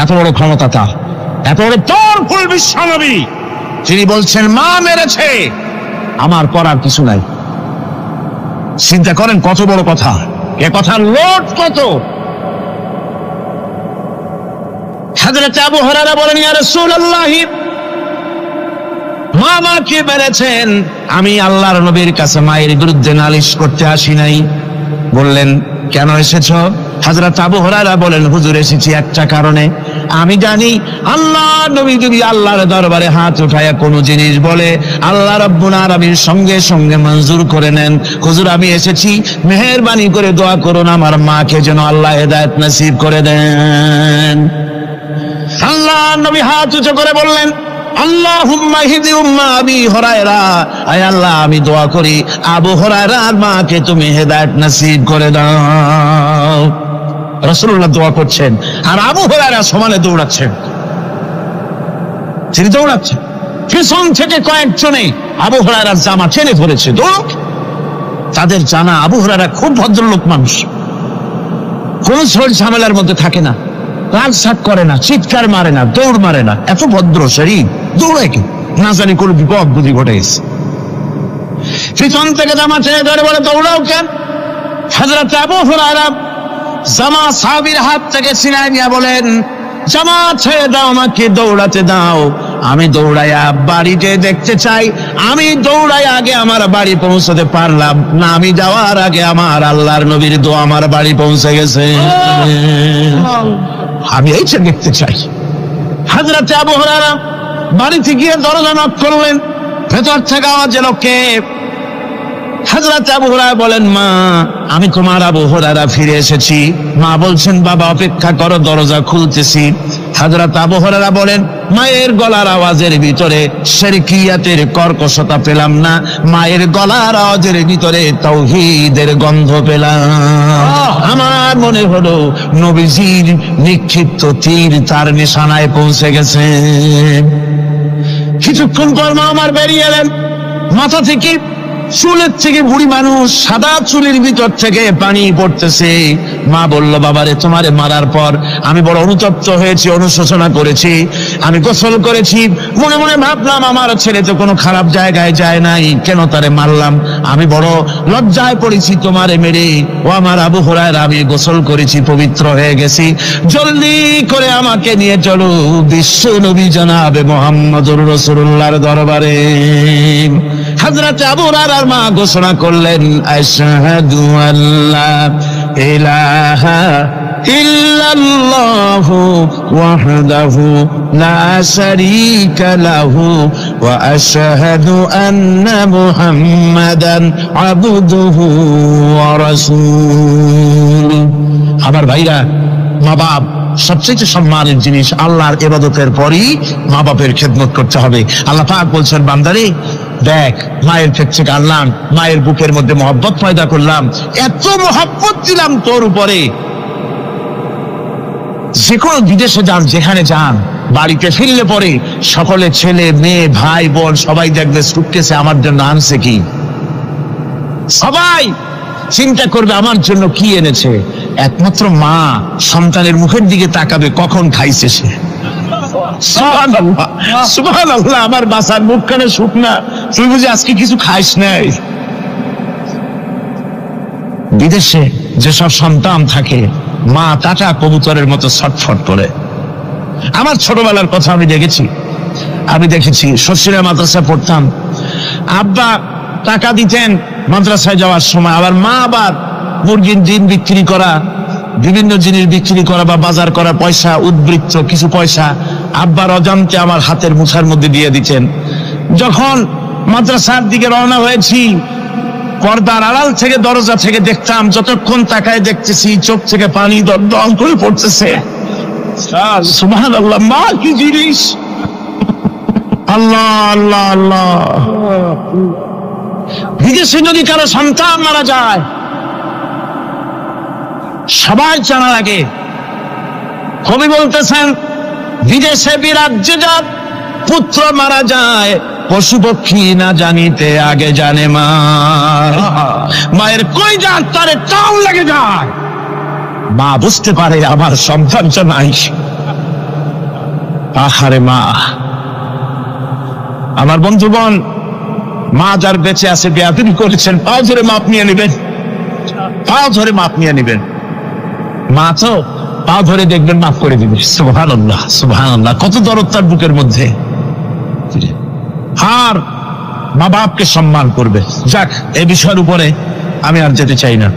এত বড় ক্ষমতা তার, এত বড় পাওয়ারফুল বিশ্বনবী, তিনি বলছেন মা মেরেছে, আমার করার কিছু নাই। চিন্তা করেন কত বড় কথা, এ কথার লোড কত। হযরত আবু হুরায়রা বলেন, ইয়া রাসূলুল্লাহ, মা আমাকে মেরেছেন, আমি আল্লাহর নবীর কাছে মায়ের বিরুদ্ধে নালিশ করতে আসি নাই। বললেন, কেন এসেছো? হযরত আবু হুরায়রা বলেন, হুজুর এসেছি একটা কারণে, আমি জানি আল্লাহ নবী যদি আল্লাহর দরবারে হাত উঠায়া কোনো জিনিস বলে আল্লাহ রাব্বুল আলামিন সঙ্গে সঙ্গে মঞ্জুর করে নেন। হুজুর আমি এসেছি, মেহেরবানি করে দোয়া করুন আমার মাকে যেন আল্লাহ হেদায়েত নসিব করে দেন। আল্লাহ নবী হাত উঁচু করে বললেন, আল্লাহুম্মা হিদি উম্মা আবি হুরায়রা, আয় আল্লাহ আমি দোয়া করি আবু হুরায়রার মাকে তুমি হেদায়েত নসিব করে দাও। রাসূলুল্লাহ দোয়া করছেন আর আবু হুরায়রা সমানে দৌড়াচ্ছেন। তিনি দৌড়াচ্ছেন, পিছন থেকে কয়েকজনে আবু হুরায়রার জামা টেনে ধরেছে। দৌড়, তাদের জানা আবু হুরায়রা খুব ভদ্রলোক মানুষ, কোন ঝড় ঝামেলার মধ্যে থাকে না, রাগসাক করে না, চিৎকার মারে না, দৌড় মারে না, এত ভদ্র শরীর। দৌড়ায় কি না জানি কোন বিপদ বুদ্ধি ঘটে গেছে। পিছন থেকে জামা টেনে ধরে বলে দৌড়াও কেন? হযরত আবু হুরায়রা জামা সাহাবীর হাত থেকে ছিনায় নিয়ে বলেন, জামা ছেড়ে দাও, আমাকে দৌড়াতে দাও। আমি দৌড়াইয়া বাড়িতে দেখতে চাই, আমি দৌড়াই আগে আমার বাড়ি পৌঁছতে পারলাম না, আমি যাওয়ার আগে আমার আল্লাহর নবীর দোয়া আমার বাড়ি পৌঁছে গেছে, আমি এইটা দেখতে চাই। হযরত আবু হুরায়রা বাড়িতে গিয়ে দরজা নক করলেন, ভেতর থেকে আওয়াজ এলো কে? হযরত আবু হুরায়রা বলেন, মা আমি তোমার আবু হুরায়রা ফিরে এসেছি। মা বলছেন, বাবা অপেক্ষা করো, দরজা খুলতেছি। হযরত আবু হুরায়রা বলেন, মায়ের গলার আওয়াজের ভিতরে শিরকিয়াতের কর্কশতা পেলাম না, মায়ের গলার আওয়াজের ভিতরে তাওহীদের গন্ধ পেলাম। আমার মনে হলো নবীজির নিক্ষিপ্ত তীর তার নিশানায় পৌঁছে গেছে। কিছুক্ষণ পর মা আমার বেরিয়ে এলেন, মাথা থেকে চুলের থেকে বুড়ি মানুষ, সাদা চুলের ভিতর থেকে পানি পড়তেছে। মা বলল, বাবারে তোমারে মারার পর আমি বড় অনুতপ্ত হয়েছি, অনুশোচনা করেছি, আমি গোসল করেছি, মনে মনে ভাবলাম আমার ছেলে তো কোনো খারাপ জায়গায় যায় নাই, কেন তারে মারলাম? আমি বড় লজ্জায় পড়েছি তোমারে মেরে। ও আমার আবু হুরায়রা, আমি গোসল করেছি, পবিত্র হয়ে গেছি, জলদি করে আমাকে নিয়ে চলো বিশ্ব নবী জনাবে মুহাম্মদুর রাসূলুল্লাহর দরবারে। হযরত আবু হুরায়রার মা ঘোষণা করলেন, আশহাদু আল্লা ইলাহা ইল্লাল্লাহু ওয়াহদাহু লা শারীকা লাহু ওয়া আশহাদু আন্না মুহাম্মাদান আবদুহু ওয়া রাসূলুহু। আমার ভাইরা, মা বাপ সবচেয়ে সম্মানের জিনিস। আল্লাহর ইবাদতের পরই মা বাপের খেদমত করতে হবে। আল্লাহ পাক বলছেন, বান্দারে দেখ, মায়ের পেট থেকে আনলাম, মায়ের বুকের মধ্যে মহব্বত পয়দা করলাম, এত মহব্বত দিলাম তোর উপরে, যে কোনো বিদেশে যান, যেখানে যান, বাড়িতে ফিরলে পরে সকলে ছেলে মেয়ে ভাই বোন সবাই দেখবে সুটকেসে আমার জন্য আনছে কি। সবাই চিন্তা করবে আমার জন্য কি এনেছে। একমাত্র মা সন্তানের মুখের দিকে তাকাবে কখন খাইছে সে। সুবহানাল্লাহ, সুবহানাল্লাহ, আমার বাসার মুখখানে শুকনা, তুই বুঝি আজকে কিছু খাইস নাই। বিদেশে যেসব সন্তান থাকে, মা টাটা কবুতরের মতো ছটফট করে। আমার ছোটবেলার কথা আমি দেখেছি, শ্বশুরের মাদ্রাসায় পড়তাম, আব্বা টাকা দিতেন মাদ্রাসায় যাওয়ার সময়, আবার মা আবার মুরগির ডিম বিক্রি করা, বিভিন্ন জিনিস বিক্রি করা বা বাজার করা পয়সা, উদ্বৃত্ত কিছু পয়সা আব্বার অজান্তে আমার হাতের মুঠার মধ্যে দিয়ে দিতেন। যখন মাদ্রাসার দিকে রওনা হয়েছি, পর্দার আড়াল থেকে দরজা থেকে দেখতাম, যতক্ষণ তাকায় দেখতেছি চোখ থেকে পানি দল করে পড়তেছে। সুবহানাল্লাহ, মা কি জিনিস! আল্লাহ আল্লাহ আল্লাহ। বিদেশে যদি কারো সন্তান মারা যায়, সবাই জানা লাগে। কবি বলতেছেন, বিদেশে বিরাজ্যে যার পুত্র মারা যায়, পশু পক্ষী না জানিতে আগে জানে মা। মায়ের কই যার তারে টান লেগে যায়, মা বুঝতে পারে আমার সন্তানটা নাই। আহারে মা! আমার বন্ধুগণ, মা যার বেঁচে আছে বেয়াদবি করেছেন, পাও ধরে মাপ নিয়ে নেবেন, পাও ধরে মাপ নিয়ে নেবেন। মা তো পা ধরে দেখবেন, মাফ করে দিবে। সুবহানাল্লাহ, সুবহানাল্লাহ, কত দরদ তার বুকের মধ্যে। আর মা বাপকে সম্মান করবে। যাক, এই বিষয়ের উপরে আমি আর যেতে চাই না।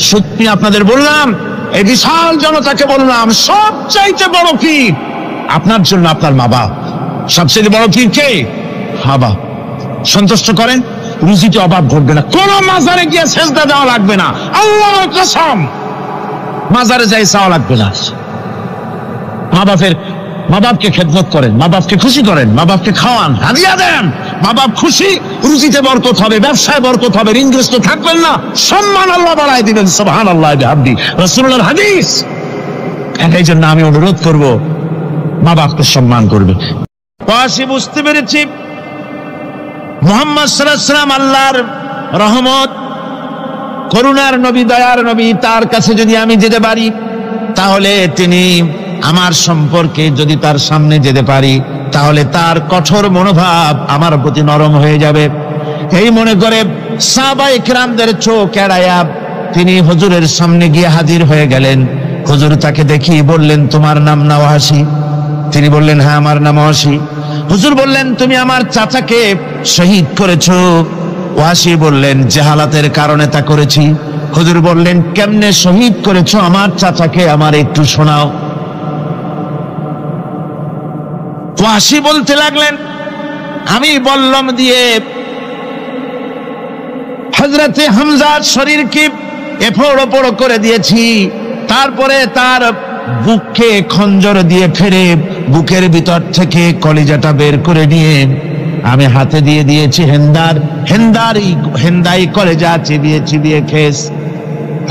সত্যি আপনাদের বললাম, এই বিশাল জনতাকে বললাম, সবচাইতে বড় কি আপনার জন্য আপনার মা বাপ। সবচেয়ে বড় পীর কে? বাবা। সন্তুষ্ট করেন, রুজিতে অভাব ঘটবে না, কোন মাজারে গিয়ে সেজদা দেওয়া লাগবে না, আল্লাহর কসম মাজারে যাই চাওয়া লাগবে না। মা বাপকে খেদমত করেন, মা বাপকে খুশি করেন, মা বাপকে খাওয়ান, হাদিয়া দেন, মা বাপ খুশি, রুজিতে বরকত হবে, ব্যবসায় বরকত হবে, ঋণগ্রস্ত থাকবেন না, সম্মান আল্লাহ বাড়ায় দিবেন। সুবহানাল্লাহ বিহামদি, রাসূলুল্লাহর হাদিস। এই জন্য আমি অনুরোধ করব, মা বাপকে সম্মান করবে। ওয়াসি বুঝতে পেরেছি মুহাম্মদ সাল্লাল্লাহু আলাইহি ওয়াসাল্লাম আল্লাহর রহমত, করুণার নবী, দয়ার নবী, তার কাছে যদি আমি যেতে পারি তাহলে তিনি আমার সম্পর্কে, যদি তার সামনে যেতে পারি তাহলে তার কঠোর মনোভাব আমার প্রতি নরম হয়ে যাবে। এই মনে করে সাহাবায়ে কেরামদের চোখ এড়ায়া তিনি হুজুরের সামনে গিয়ে হাজির হয়ে গেলেন। হুজুর তাকে দেখি বললেন, তোমার নাম না ওয়াসি? তিনি বললেন, হ্যাঁ আমার নাম ওয়াসি। হুজুর বললেন, তুমি আমার চাচাকে শহীদ করেছো? ওয়াসি বললেন, জাহালাতের কারণে তা করেছি। হুজুর বললেন, কেমনে শহীদ করেছো আমার চাচাকে, আমার একটু শোনাও। ওয়াসি বলতে লাগলেন, আমি বল্লম দিয়ে হযরতে হামজার শরীরকে এফোড় ওপড় করে দিয়েছি, তারপরে তার বুককে খঞ্জর দিয়ে ফেরে বুকের ভিতর থেকে কলিজাটা বের করে নিয়ে আমি হাতে দিয়ে দিয়েছি হেন্দাই কলেজা চিবিয়ে চিবিয়ে খেস।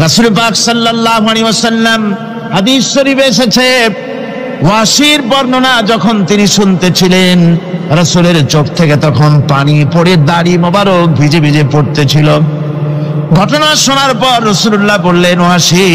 রাসূল পাক সাল্লাল্লাহু আলাইহি ওয়াসাল্লাম হাদিস শরীফে এসেছে, ওয়াসির বর্ণনা যখন তিনি শুনতেছিলেন, রাসূলের চোখ থেকে তখন পানি পড়ে দাড়ি মোবারক ভিজে ভিজে পড়তেছিল। ঘটনা শোনার পর রাসূলুল্লাহ বললেন, ওয়াসি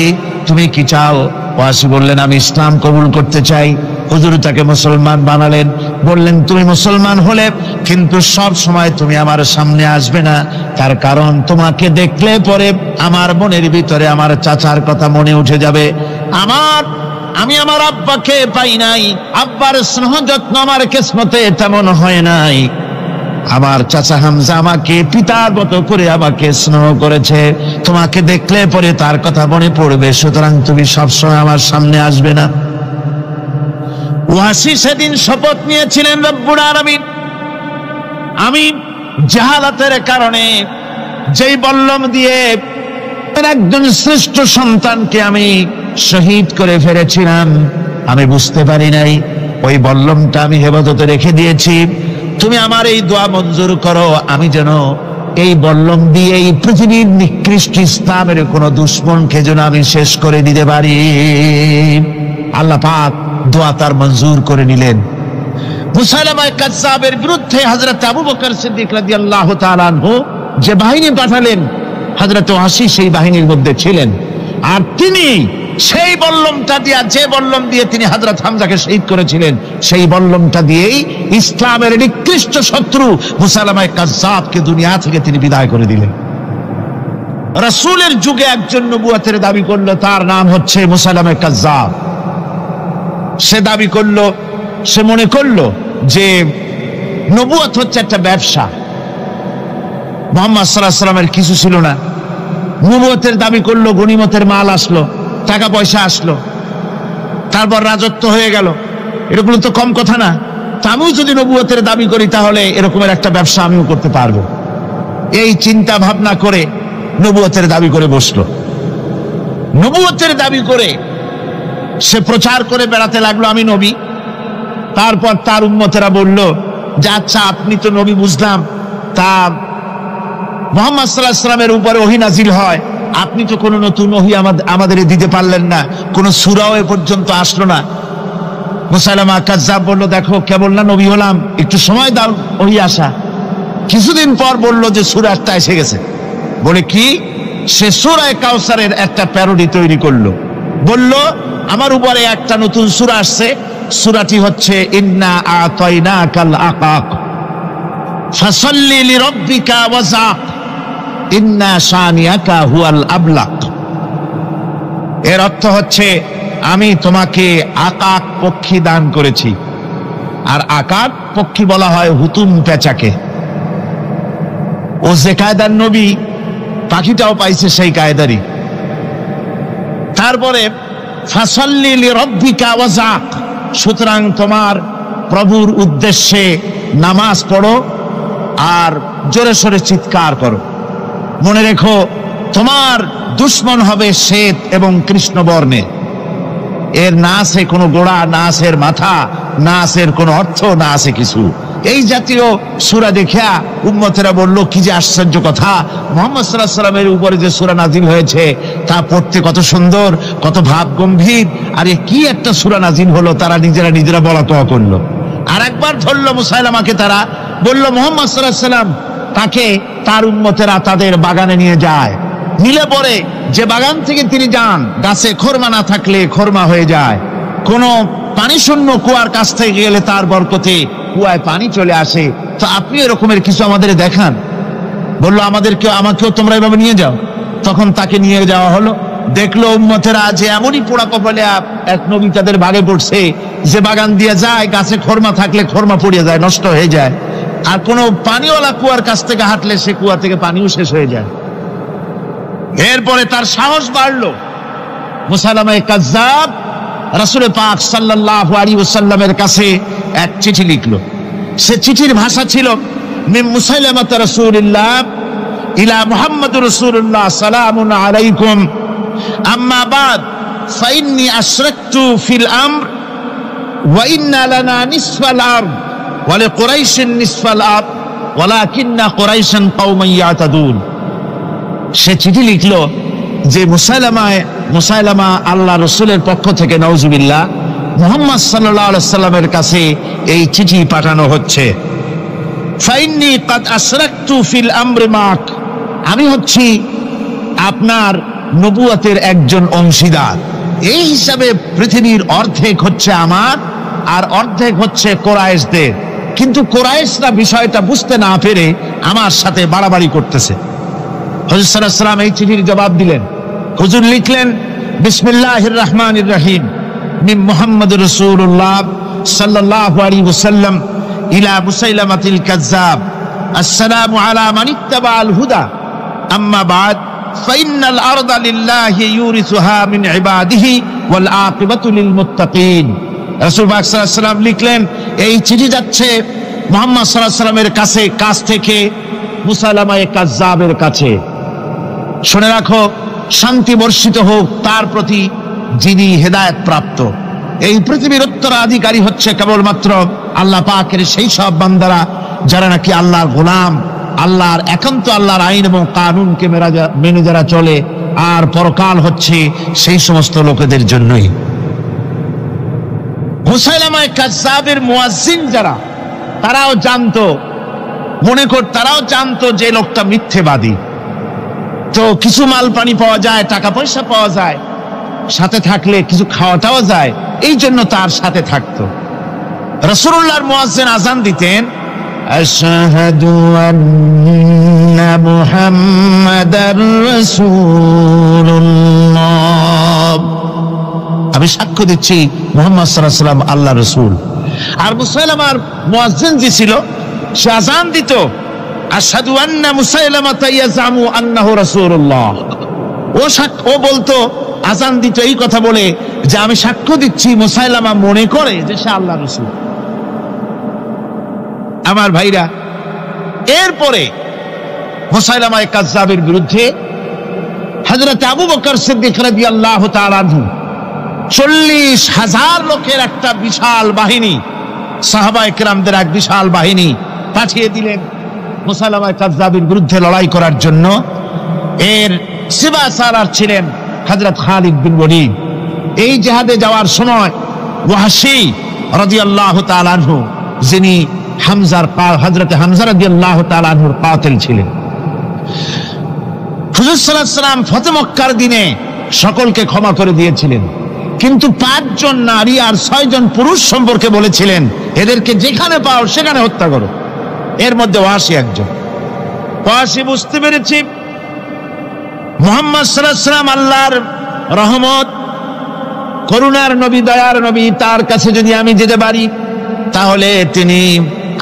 তুমি কি চাও? ওয়াসি বললেন, আমি ইসলাম কবুল করতে চাই। হুজুর তাকে মুসলমান বানালেন। বললেন, তুমি মুসলমান হলে কিন্তু সব সময় তুমি আমার সামনে আসবে না, তার কারণ তোমাকে দেখলে পরে আমার মনের ভিতরে আমার চাচার কথা মনে উঠে যাবে। আমি আমার আব্বাকে পাই নাই, আব্বার স্নেহ যত্ন আমার কিসমতে তেমন হয় নাই। আমার চাচা হামজা আমাকে পিতার মতো করে আমাকে স্নেহ করেছে, তোমাকে দেখলে পরে তার কথা মনে পড়বে, সুতরাং তুমি সবসময় আমার সামনে আসবে না। ওয়াসি সেদিন শপথ নিয়েছিলেন, রব্বুল আলামিন আমি জাহালাতের কারণে যেই বল্লম দিয়ে একজন শ্রেষ্ঠ সন্তানকে আমি শহীদ করে ফেলেছিলাম, আমি বুঝতে পারি নাই, ওই বল্লমটা আমি হেফাজতে রেখে দিয়েছি। তুমি আমার এই দোয়া মঞ্জুর করো, আমি যেন এই বল্লম দিয়ে এই পৃথিবীর নিকৃষ্ট ইসলামের কোন দুশমনকে যেন আমি শেষ করে দিতে পারি। আল্লাহ পাক দোয়া তার মঞ্জুর করে নিলেন। মুসাইলামা কাযযাবের বিরুদ্ধে হযরত আবু বকর সিদ্দিক রাদিয়াল্লাহু তাআলা আনহু যে বাহিনী পাঠালেন, হযরত ওয়াসি সেই বাহিনীর মধ্যে ছিলেন। আর তিনি সেই বল্লমটা দিয়ে, যে বল্লম দিয়ে তিনি হযরত হামজাকে শহীদ করেছিলেন, সেই বল্লমটা দিয়েই ইসলামের নিকৃষ্ট শত্রু মুসাইলামা কাযযাবকে দুনিয়া থেকে তিনি বিদায় করে দিলেন। রাসূলের যুগে একজন নবুয়তের দাবি করলো, তার নাম হচ্ছে মুসাইলামা কাযযাব। সে দাবি করলো, সে মনে করলো যে নবুয়ত হচ্ছে একটা ব্যবসা। মুহাম্মদ সাল্লাল্লাহু আলাইহি ওয়াসাল্লামের কিছু ছিল না, নবুয়তের দাবি করলো, গনিমতের মাল আসলো, টাকা পয়সা আসলো, তারপর রাজত্ব হয়ে গেল, এরকম তো কম কথা না। তা আমিও যদি নবুয়তের দাবি করি তাহলে এরকমের একটা ব্যবসা আমিও করতে পারবো। এই চিন্তা ভাবনা করে নবুয়তের দাবি করে বসলো। নবুয়তের দাবি করে সে প্রচার করে বেড়াতে লাগলো, আমি নবী। তারপর তার উম্মতেরা বলল যে আচ্ছা আপনি তো নবী বুঝলাম, তা মুহাম্মদ সাল্লাল্লাহু আলাইহি ওয়াসাল্লামের উপরে ওহী নাজিল হয়, আপনি তো কোনো নতুন ওহী আমাদের দিতে পারলেন না, কোনো সূরাও এ পর্যন্ত আসলো না। মুসাইলামা কাযযাব বলল, দেখো কেবল না নবী হলাম, একটু সময় দাও ওহী আসা। কিছুদিন পর বলল যে সূরা একটা এসে গেছে। বলে কি? সে সূরা কাউসারের একটা প্যারোডি তৈরি করলো, বলল আমার উপরে একটা নতুন সূরা আসছে, সূরাটি হচ্ছে ইন্না আতাইনাকাল আকাক ফাসাল্লি লিরাব্বিকা ওয়াজাক ইন্না শানিয়াকা হুয়াল আবলাক। এর অর্থ হচ্ছে আমি তোমাকে আকাক পক্ষী দান করেছি। আর আকাক পক্ষী বলা হয় হুতুম পেঁচাকে। ও যে কায়দার নবী, পাখিটাও পাইছে সেই কায়দারই। তারপরে ফাসাল্লি লিরাব্বিকা ওয়াজাক, সুতরাং তোমার প্রভুর উদ্দেশ্যে নামাজ পড়ো আর জোরে সোরে চিৎকার করো। মনে রেখো, তোমার দুশ্মন হবে শ্বেত এবং কৃষ্ণ বর্ণে। এর না আছে কোনো গোড়া, না আছে এর মাথা, না আছে এর কোনো অর্থ, না আছে কিছু। এই জাতীয় সূরা দেখিয়া উম্মতেরা বলল, কি যে আশ্চর্য কথা, মুহাম্মদ সাল্লাল্লাহু আলাইহি ওয়াসাল্লামের উপরে যে সূরা নাজিল হয়েছে তা পড়তে কত সুন্দর, কত ভাব গম্ভীর। আরে কি একটা সূরা নাজিল হলো, তারা নিজেরা বলা তোয়া করলো। আর একবার ধরলো মুসাইলামাকে, তারা বলল মুহাম্মদ সাল্লাল্লাহু আলাইহি ওয়াসাল্লাম তাকে তার উম্মতেরা তাদের বাগানে নিয়ে যায়। নিলে পরে যে বাগান থেকে তিনি যান, গাছে খরমা না থাকলে খরমা হয়ে যায়। কোনো পানি শূন্য কুয়ার কাছ থেকে গেলে তার বরকতে কুয়ায় পানি চলে আসে। তো আপনি এরকমের কিছু আমাদের দেখান। বললো আমাকেও তোমরা এভাবে নিয়ে যাও। তখন তাকে নিয়ে যাওয়া হলো। দেখলো উম্মতেরা যে এমনই পোড়া কপালে এক নবী তাদের ভাগে পড়ছে, যে বাগান দিয়ে যায়, গাছে খরমা থাকলে খরমা পড়িয়ে যায়, নষ্ট হয়ে যায়। আর কোনো পানিওয়ালা কুয়ার কাছ থেকে হাঁটলে সে কুয়া থেকে পানিও শেষ হয়ে যায়। এরপরে তার সাহস বাড়লো। মুসাইলামা কাজ্জাব রাসূল পাক সাল্লাল্লাহু আলাইহি ওয়াসাল্লামের কাছে এক চিঠি লিখলো। সে চিঠির ভাষা ছিল, মিন মুসাইলামাত রাসূলিল্লাহ ইলা মুহাম্মাদুর রাসূলুল্লাহ সালামুন আলাইকুম আম্মা বাদ ফাইন্নী আশরাকতু ফিল আমর ওয়া ইন্না লানা নিসফাল আরদ ওয়া লিকুরাইশিন নিসফাল আরদ ওয়ালাকিন্না কুরাইশান কওমান ইয়াতাদুন। সে চিঠি লিখলো যে মুসাইলামা আল্লাহ রসুলের পক্ষ থেকে নাউজুবিল্লাহ মুহাম্মদ সাল্লাল্লাহু আলাইহি সাল্লামের কাছে এই চিঠি পাঠানো হচ্ছে। ফাইন্নী কাদ আশরাকতু ফিল আমরি মাক, আমি হচ্ছি আপনার নবুয়তের একজন অংশীদার। এই হিসাবে পৃথিবীর অর্ধেক হচ্ছে আমার আর অর্ধেক হচ্ছে কোরাইশদের। কিন্তু কোরাইশরা বিষয়টা বুঝতে না পেরে আমার সাথে বাড়াবাড়ি করতেছে। হুজুর সাল্লাল্লাহু আলাইহি ওয়াসাল্লাম এই চিঠির জবাব দিলেন। হুজুর লিখলেন, বিসমিল্লাহির রহমানির রহিম মিন মুহাম্মাদুর রাসূলুল্লাহ সাল্লাল্লাহু আলাইহি ওয়াসাল্লাম ইলা মুসাইলামাতিল কাজ্জাব আসসালামু আলা মান ইত্তাবাআল হুদা আম্মা বাদ ফাইন্নাল আরদা লিল্লাহি ইউরিসুহা মিন ইবাদিহি ওয়াল আকিবাতু লিল মুত্তাকিন। রাসূল পাক সাল্লাল্লাহু আলাইহি ওয়াসাল্লাম লিখলেন, এই চিঠি যাচ্ছে মুহাম্মদ সাল্লাল্লাহু আলাইহি ওয়াসাল্লামের কাছ থেকে মুসাইলামা কাজ্জাবের কাছে। শুনে রাখো, শান্তি বর্ষিত হোক তার প্রতি যিনি হেদায়েত প্রাপ্ত। এই পৃথিবীর উত্তরাধিকারী হচ্ছে কেবলমাত্র আল্লাহ পাকের সেই সব বান্দারা যারা নাকি আল্লাহর গোলাম, আল্লাহর একান্ত আল্লাহর আইন এবং কানুনকে মেনে যারা চলে। আর পরকাল হচ্ছে সেই সমস্ত লোকেদের জন্যই। মুসাইলামা কাজ্জাবের মুয়াজ্জিন যারা, তারাও জানতো, তারাও জানতো যে লোকটা মিথ্যেবাদী। তো কিছু মাল পানি পাওয়া যায়, টাকা পয়সা পাওয়া যায়, সাথে থাকলে কিছু খাওয়াটাও যায়, এই জন্য তার সাথে থাকতো। রাসূলুল্লাহর মুয়াজ্জিন আযান দিতেন, আশহাদু আন্না মুহাম্মাদার রাসূলুল্লাহ, আমি সাক্ষ্য দিচ্ছি মুহাম্মদ সাল্লাল্লাহু আলাইহি ওয়াসাল্লাম আল্লাহর রাসূল। আর মুসাইলামার মুয়াজ্জিন যে ছিল, সে আযান দিত, আশহাদু আন্না মুসাইলামাতা ইয়াজামু আন্নাহু রাসূলুল্লাহ। ও বলতো, আযান দিত এই কথা বলে যে আমি সাক্ষ্য দিচ্ছি মুসাইলামা মনে করে যে সে আল্লাহর রাসূল। আমার ভাইরা, এরপরে মুসাইলামা কাজ্জাবের বিরুদ্ধে হযরত আবু বকর সিদ্দিক রাদিয়াল্লাহু তাআলা আনহু 40,000 লোকের একটা বিশাল বাহিনী, সাহাবায়ে কেরামদের এক বিশাল বাহিনী পাঠিয়ে দিলেন মুসাইলামা কাজ্জাবের বিরুদ্ধে লড়াই করার জন্য। এর সিবাসারার ছিলেন হযরত খালিদ বিন ওলীদ। এই জিহাদে যাওয়ার সময় ওয়াহশী রাদিয়াল্লাহু তাআলা আনহু, যিনি হযরত হামজা রাদিয়াল্লাহু তাআলা আনহুর কাতিল ছিলেন। হুজুর সাল্লাল্লাহু আলাইহি ওয়াসাল্লাম ফতে মক্কার দিনে সকলকে ক্ষমা করে দিয়েছিলেন, কিন্তু 5 জন নারী আর 6 জন পুরুষ সম্পর্কে বলেছিলেন, এদেরকে যেখানে পাও সেখানে হত্যা করো। এর মধ্যে ওয়াহশী একজন। ওয়াহশী বুঝতে পেরেছি মুহাম্মদ সাল্লাল্লাহু আলাইহি ওয়াসাল্লাম আল্লাহর রহমত, করুণার নবী, দয়ার নবী, তার কাছে যদি আমি যেতে পারি তাহলে তিনি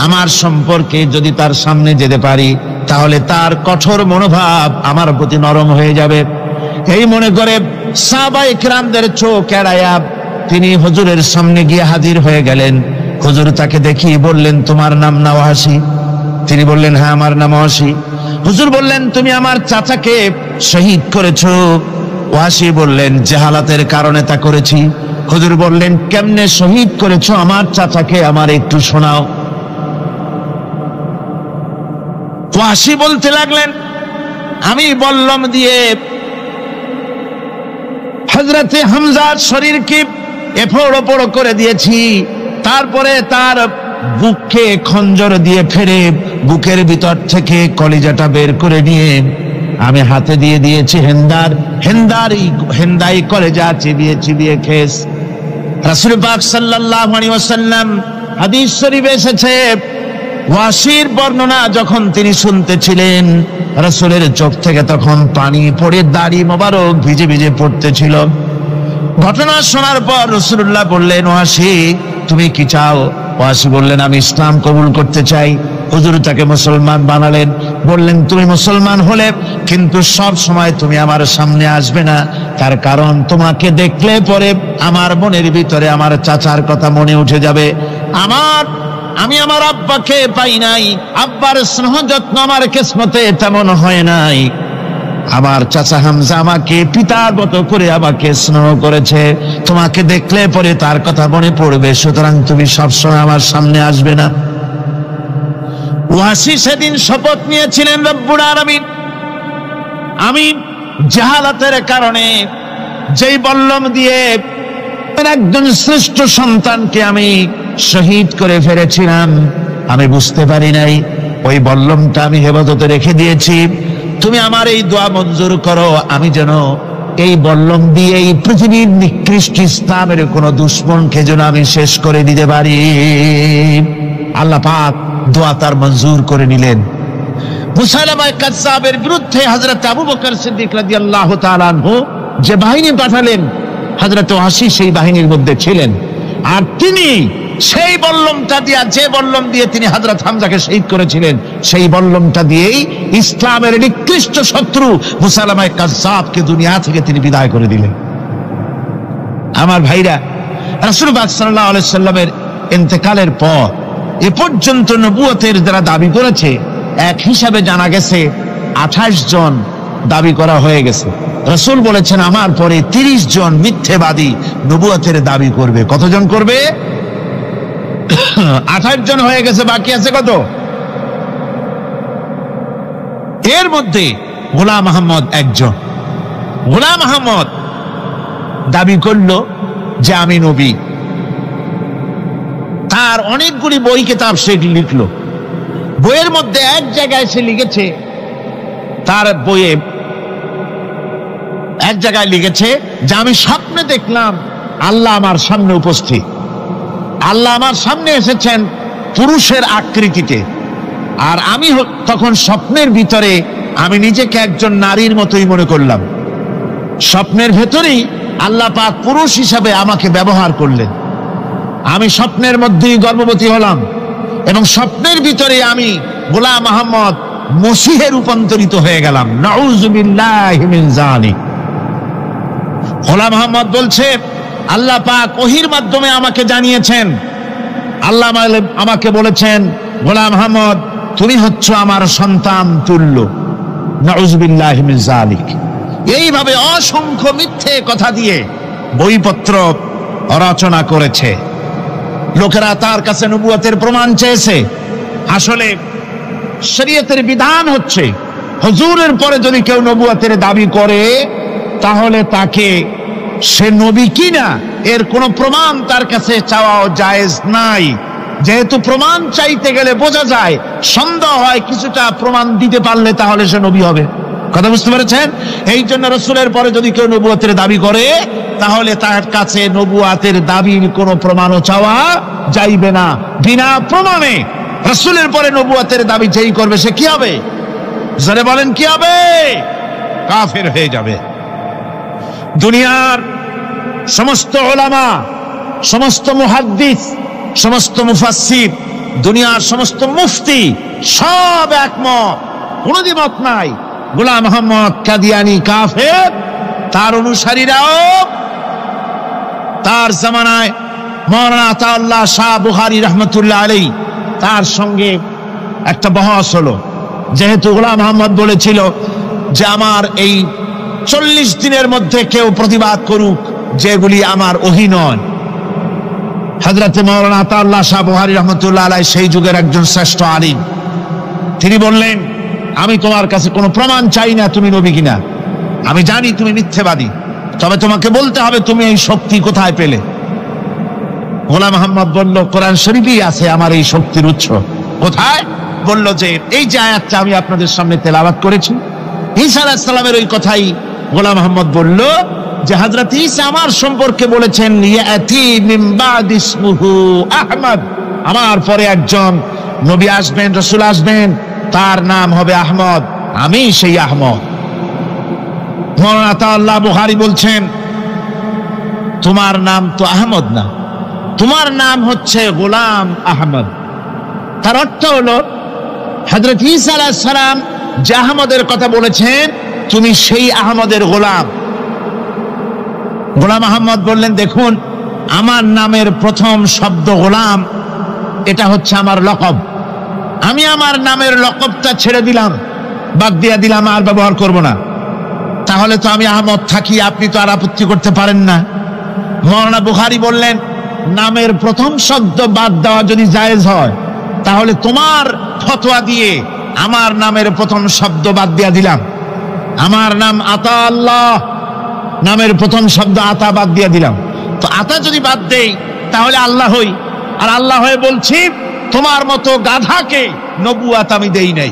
আমার সম্পর্কে, যদি তার সামনে যেতে পারি তাহলে তার কঠোর মনোভাব আমার প্রতি নরম হয়ে যাবে। এই মনে করে সাহাবায়ে কেরামদের চোখ এড়ায়া তিনি হুজুরের সামনে গিয়ে হাজির হয়ে গেলেন। হুজুর তাকে দেখিয়ে বললেন, তোমার নাম না ওয়াসি? তিনি বললেন, হ্যাঁ আমার নাম ওয়াসি। হুজুর বললেন, তুমি আমার চাচাকে শহীদ করেছো? ওয়াসি বললেন, জাহালাতের কারণে তা করেছি। হুজুর বললেন, কেমনে শহীদ করেছো আমার চাচাকে, আমার একটু শোনাও। ওয়াসি বলতে লাগলেন, আমি বল্লম দিয়ে হযরতে হামজার শরীরকে এফোড় ওপড় করে দিয়েছি, তারপরে তার বুককে খঞ্জর দিয়ে ফেরে বুকের ভিতর থেকে কলিজাটা বের করে নিয়ে আমি হাতে দিয়ে দিয়েছি হেন্দাই কলেজা চিবিয়ে চিবিয়ে খেস। রাসূল পাক সাল্লাল্লাহু আলাইহি ওয়াসাল্লাম হাদিস শরীফে এসেছে, ওয়াসির বর্ণনা যখন তিনি শুনতেছিলেন, রাসূলের চোখ থেকে তখন পানি পড়ে দাড়ি মোবারক ভিজে ভিজে পড়তেছিল। ঘটনা শোনার পর রাসূলুল্লাহ বললেন, ওয়াসি তুমি কি চাও? ওয়াসি বললেন, আমি ইসলাম কবুল করতে চাই। হুজুর তাকে মুসলমান বানালেন। বললেন, তুমি মুসলমান হলে কিন্তু সব সময় তুমি আমার সামনে আসবে না, তার কারণ তোমাকে দেখলে পরে আমার মনের ভিতরে আমার চাচার কথা মনে উঠে যাবে। আমি আমার আব্বাকে পাই নাই, আব্বার স্নেহ যত্ন আমার কিসমতে তেমন হয় নাই। আমার চাচা হামজা আমাকে পিতার মতো করে আমাকে স্নেহ করেছে, তোমাকে দেখলে পরে তার কথা মনে পড়বে, সুতরাং তুমি সবসময় আমার সামনে আসবে না। ওয়াসি সেদিন শপথ নিয়েছিলেন, রব্বুল আলামিন আমি জাহালাতের কারণে যেই বল্লম দিয়ে একজন শ্রেষ্ঠ সন্তানকে আমি শহীদ করে ফেলেছিলাম, আমি বুঝতে পারি নাই, ওই বল্লমটা আমি হেফাজতে রেখে দিয়েছি। তুমি আমার এই দোয়া মঞ্জুর করো, আমি যেন এই বল্লম দিয়ে এই পৃথিবীর নিকৃষ্ট ইসলামের কোন দুশমনকে যেন আমি শেষ করে দিতে পারি। আল্লাহ পাক দোয়া তার মঞ্জুর করে নিলেন। মুসাইলামা কাযযাবের বিরুদ্ধে হযরত আবু বকর সিদ্দিক রাদিয়াল্লাহু তাআলা আনহু যে বাহিনী পাঠালেন, হযরত ওয়াসি সেই বাহিনীর মধ্যে ছিলেন। আর তিনি সেই বল্লমটা দিয়ে, যে বল্লম দিয়ে তিনি হযরত হামজাকে শহীদ করেছিলেন, সেই বল্লমটা দিয়েই ইসলামের নিকৃষ্ট শত্রু মুসাইলামা কাযযাবকে দুনিয়া থেকে তিনি বিদায় করে দিলেন। আমার ভাইরা, রাসূল পাক সাল্লাল্লাহু আলাইহি সাল্লামের ইন্তেকালের পর এ পর্যন্ত নবুয়তের যারা দাবি করেছে, এক হিসাবে জানা গেছে 28 জন দাবি করা হয়ে গেছে। রাসূল বলেছেন, আমার পরে 30 জন মিথ্যেবাদী নবুয়তের দাবি করবে। কতজন করবে? 28 জন হয়ে গেছে, বাকি আছে কত? এর মধ্যে গোলাম আহমদ একজন। গোলাম আহমদ দাবি করলো যে আমি নবী। তার অনেকগুলি বই কিতাব সে লিখলো। বইয়ের মধ্যে এক জায়গায় সে লিখেছে, তার বইয়ে এক জায়গায় লিখেছে যে আমি স্বপ্নে দেখলাম আল্লাহ আমার সামনে উপস্থিত। আল্লাহ আমার সামনে এসেছেন পুরুষের আকৃতিতে, আর আমি তখন স্বপ্নের ভিতরে আমি নিজেকে একজন নারীর মতোই মনে করলাম। স্বপ্নের ভেতরেই আল্লাহ পাক পুরুষ হিসাবে আমাকে ব্যবহার করলেন। আমি স্বপ্নের মধ্যেই গর্ভবতী হলাম এবং স্বপ্নের ভিতরে আমি গোলাম আহমদ মসিহে রূপান্তরিত হয়ে গেলাম। নাউযুবিল্লাহি মিন যালিক। গোলাম আহমদ বলছে, আল্লাহ পাক ওহীর মাধ্যমে আমাকে জানিয়েছেন, আল্লাহ আমাকে বলেছেন, গোলাম আহমদ তুমি হচ্ছ আমার সন্তান তুল্য। নাউযুবিল্লাহি মিন যালিক। এইভাবে অসংখ্য মিথ্যে কথা দিয়ে বইপত্র রচনা করেছে। লোকেরা তার কাছে নবুয়তের প্রমাণ চেয়েছে। আসলে শরীয়তের বিধান হচ্ছে, হুজুরের পরে যদি কেউ নবুয়তের দাবি করে, তাহলে তাকে সে নবী কিনা এর কোনো প্রমাণ তার কাছে চাওয়াও জায়েজ নাই। যেহেতু প্রমাণ চাইতে গেলে বোঝা যায়, সন্দেহ হয়, কিছুটা প্রমাণ দিতে পারলে তাহলে সে নবী হবে। কথা বুঝতে পেরেছেন? এই জন্য রাসূলের পরে যদি কেউ নবুয়তের দাবি করে, তাহলে তার কাছে নবুয়তের দাবির কোনো প্রমাণও চাওয়া যাইবে না। বিনা প্রমাণে রাসূলের পরে নবুয়তের দাবি যেই করবে সে কি হবে? জোরে বলেন, কি হবে? কাফের হয়ে যাবে। দুনিয়ার সমস্ত উলামা, সমস্ত মুহাদ্দিস, সমস্ত মুফাসসির, দুনিয়ার সমস্ত মুফতি সব একমত, কোনো দ্বিমত নাই, গোলাম আহমদ কাদিয়ানী কাফের, তার অনুসারীরাও তার জামানায় মাওলানা আতাউল্লাহ শাহ বুখারী রাহমাতুল্লাহ আলাইহি তার সঙ্গে একটা বহস হলো। যেহেতু গোলাম আহমদ বলেছিল যে আমার এই 40 দিনের মধ্যে কেউ প্রতিবাদ করুক যেগুলি আমার ওহী নয়। হযরত মাওলানা আতাউল্লাহ শাহ বুখারী রাহমাতুল্লাহ আলাইহি সেই যুগের একজন শ্রেষ্ঠ আলিম, তিনি বললেন আমি তোমার কাছে কোনো প্রমাণ চাই না তুমি নবী কিনা, আমি জানি তুমি মিথ্যেবাদী, তবে তোমাকে বলতে হবে তুমি এই শক্তি কোথায় পেলে। গোলাম আহমদ বলল কোরআন শরীফেই আছে আমার এই শক্তির উৎস। কোথায়? বলল যে এই যে আয়াতটা আমি আপনাদের সামনে তেলাওয়াত করেছি, ঈসা আলাইহিস সালামের ওই কথাই গোলাম আহমদ বলল যে হযরত ঈসা আমার সম্পর্কে বলেছেন ইয়াতি মিন বাদ ইসমুহু আহমদ, আমার পরে একজন নবী আসবেন, রাসূল আসবেন, তার নাম হবে আহমদ, আমি সেই আহমদ। মাওলানা আতাউল্লাহ বুখারী বলছেন তোমার নাম তো আহমদ না, তোমার নাম হচ্ছে গোলাম আহমদ। তার অর্থ হলো হযরত ঈসা আলাইহিস সালাম যে আহমদের কথা বলেছেন তুমি সেই আহমদের গোলাম। গোলাম আহমদ বললেন দেখুন আমার নামের প্রথম শব্দ গোলাম, এটা হচ্ছে আমার লকব, আমি আমার নামের লকবটা ছেড়ে দিলাম, বাদ দিয়ে দিলাম, আর ব্যবহার করব না, তাহলে তো আমি আহমদ থাকি, আপনি তো আর আপত্তি করতে পারেন না। মাওলানা বুখারী বললেন নামের প্রথম শব্দ বাদ দেওয়া যদি জায়েজ হয় তাহলে তোমার ফতোয়া দিয়ে আমার নামের প্রথম শব্দ বাদ দিয়ে দিলাম, আমার নাম আতা আল্লাহ, নামের প্রথম শব্দ আতা বাদ দিয়ে দিলাম, তো আতা যদি বাদ দেই তাহলে আল্লাহ হই, আর আল্লাহ হয়ে বলছি তোমার মতো গাধাকে নবুয়াত আমি দেই নাই।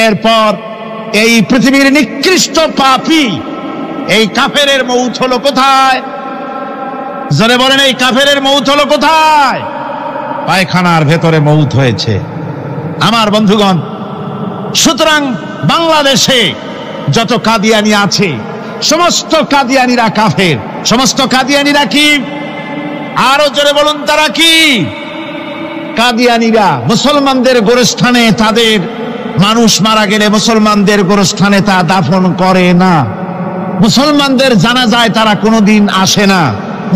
এরপর এই পৃথিবীর নিকৃষ্ট পাপী এই কাফেরের মৌত হলো কোথায়? জোরে বলেন এই কাফেরের মৌত হলো কোথায়? পায়খানার ভেতরে মৌত হয়েছে। আমার বন্ধুগণ, সুতরাং বাংলাদেশে যত কাদিয়ানি আছে সমস্ত কাদিয়ানিরা কাফের। সমস্ত কাদিয়ানিরা কি? আরো জোরে বলুন তারা কি? কাদিয়ানিরা মুসলমানদের গোরস্থানে তাদের মানুষ মারা গেলে মুসলমানদের গোরস্থানে তা দাফন করে না, মুসলমানদের জানাজায় তারা কোনোদিন আসে না,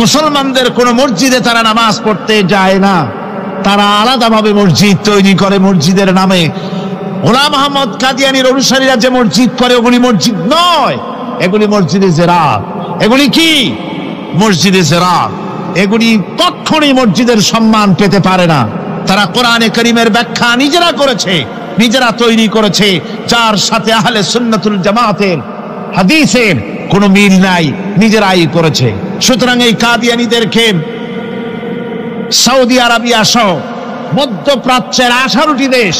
মুসলমানদের কোনো মসজিদে তারা নামাজ পড়তে যায় না, তারা আলাদাভাবে মসজিদ তৈরি করে মসজিদের নামে। গোলাম আহমদ কাদিয়ানির অনুসারীরা যে মসজিদ করে ওগুলি মসজিদ নয়, এগুলি মসজিদে জেরাত। এগুলি কি? মসজিদে জেরাত। এগুলি কখনোই মসজিদের সম্মান পেতে পারে না। তারা কোরআনে কারীমের ব্যাখ্যা নিজেরা করেছে, নিজেরা তৈরি করেছে, যার সাথে আহলে সুন্নাতুল জামাতের হাদিসের কোনো মিল নাই, নিজেরাই করেছে। সুতরাং এই কাদিয়ানীদেরকে সৌদি আরবিয়া সহ মধ্যপ্রাচ্যের 18টি দেশ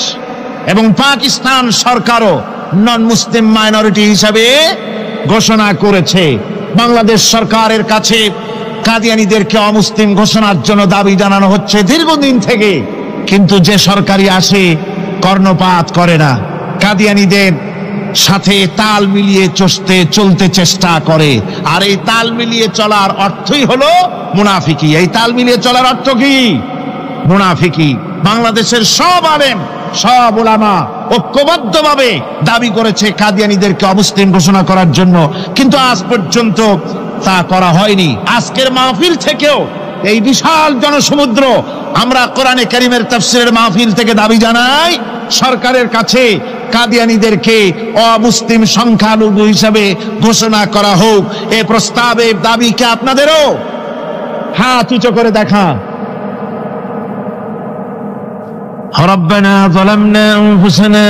এবং পাকিস্তান সরকারও নন মুসলিম মাইনরিটি হিসাবে ঘোষণা করেছে। বাংলাদেশ সরকারের কাছে কাদিয়ানীদেরকে অমুসলিম ঘোষণার জন্য দাবি জানানো হচ্ছে দীর্ঘদিন থেকে, কিন্তু যে সরকারি আসে কর্ণপাত করে না, কাদিয়ানীদের সাথে তাল মিলিয়ে চলতে চেষ্টা করে। আর এই তাল মিলিয়ে চলার অর্থই হলো মুনাফিকি। এই তাল মিলিয়ে চলার অর্থ কি? মুনাফিকি। বাংলাদেশের সব আলেম, সব উলামা ঐক্যবদ্ধভাবে দাবি করেছে কাদিয়ানীদেরকে অমুসলিম ঘোষণা করার জন্য, কিন্তু আজ পর্যন্ত তা করা হয়নি। আজকের মাহফিল থেকেও এই বিশাল জনসমুদ্র আমরা কোরআনে কারীমের তাফসীরের মাহফিল থেকে দাবি জানাই সরকারের কাছে কাদিয়ানীদেরকে অমুসলিম সংখ্যালঘু হিসাবে ঘোষণা করা হোক। এই প্রস্তাবে দাবিকে আপনাদেরও হাত উঁচু করে দেখা। ربنا ظلمنا أنفسنا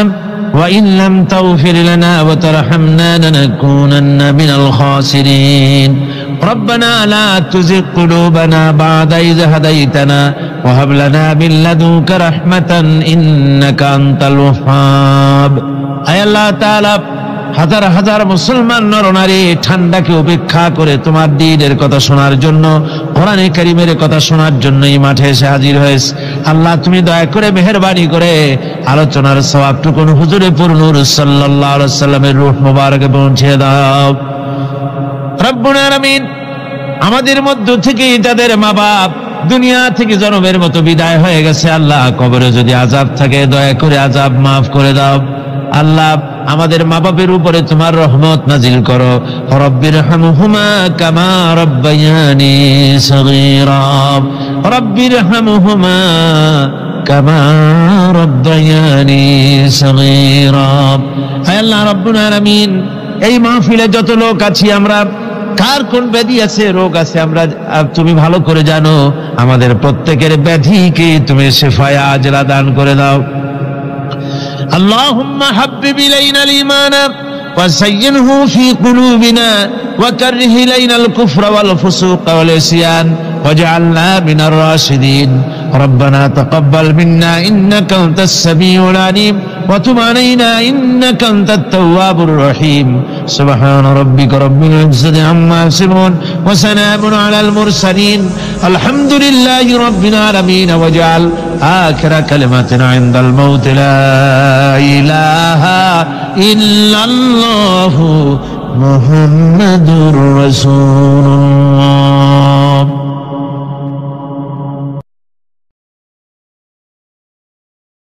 وإن لم تغفر لنا وترحمنا لنكونن من الخاسرين ربنا لا تزغ قلوبنا بعد إذ هديتنا وهب لنا من لدنك رحمة إنك أنت الوهاب أي الله تعالى হাজার হাজার মুসলমান নরনারী ঠান্ডাকে উপেক্ষা করে তোমার দ্বীনের কথা শোনার জন্য, কোরআনে কারীমের কথা শোনার জন্য এই মাঠে এসে হাজির হয়েছে। আল্লাহ তুমি দয়া করে মেহেরবানি করে আলোচনার সওয়াবটুকু হুজুরে পুর নূর সাল্লাল্লাহু আলাইহি ওয়াসাল্লামের রূহ মোবারকে পৌঁছে দাও। রব্বুল আলামিন, আমাদের মধ্য থেকে যাদের মা বাপ দুনিয়া থেকে জনমের মতো বিদায় হয়ে গেছে, আল্লাহ কবরে যদি আযাব থাকে দয়া করে আযাব মাফ করে দাও। আল্লাহ আমাদের মা বাপের উপরে তোমার রহমত নাজিল করো। রব্বিরহামহুমা কামা রাব্বায়ানি সগীরা, রব্বিরহামহুমা কামা রাব্বায়ানি সগীরা। হে আল্লাহ রাব্বুল আলামিন, এই মাহফিলে যত লোক আছি আমরা, কার কোন ব্যাধি আছে, রোগ আছে, আমরা তুমি ভালো করে জানো। আমাদের প্রত্যেকের ব্যাধিকে তুমি শিফায়ে আজলা দান করে দাও। اللهم حبب إلينا الإيمان وزينه في قلوبنا وكره إلينا الكفر والفسوق والعصيان واجعلنا من الراشدين. ربنا تقبل منا إنك أنت السميع العليم وتب علينا إنك أنت التواب الرحيم. سبحان ربك رب العزة عما يصفون وسلام على المرسلين الحمد لله رب العالمين. واجعل آخر كلمتنا عند الموت لا إله إلا الله محمد رسول الله.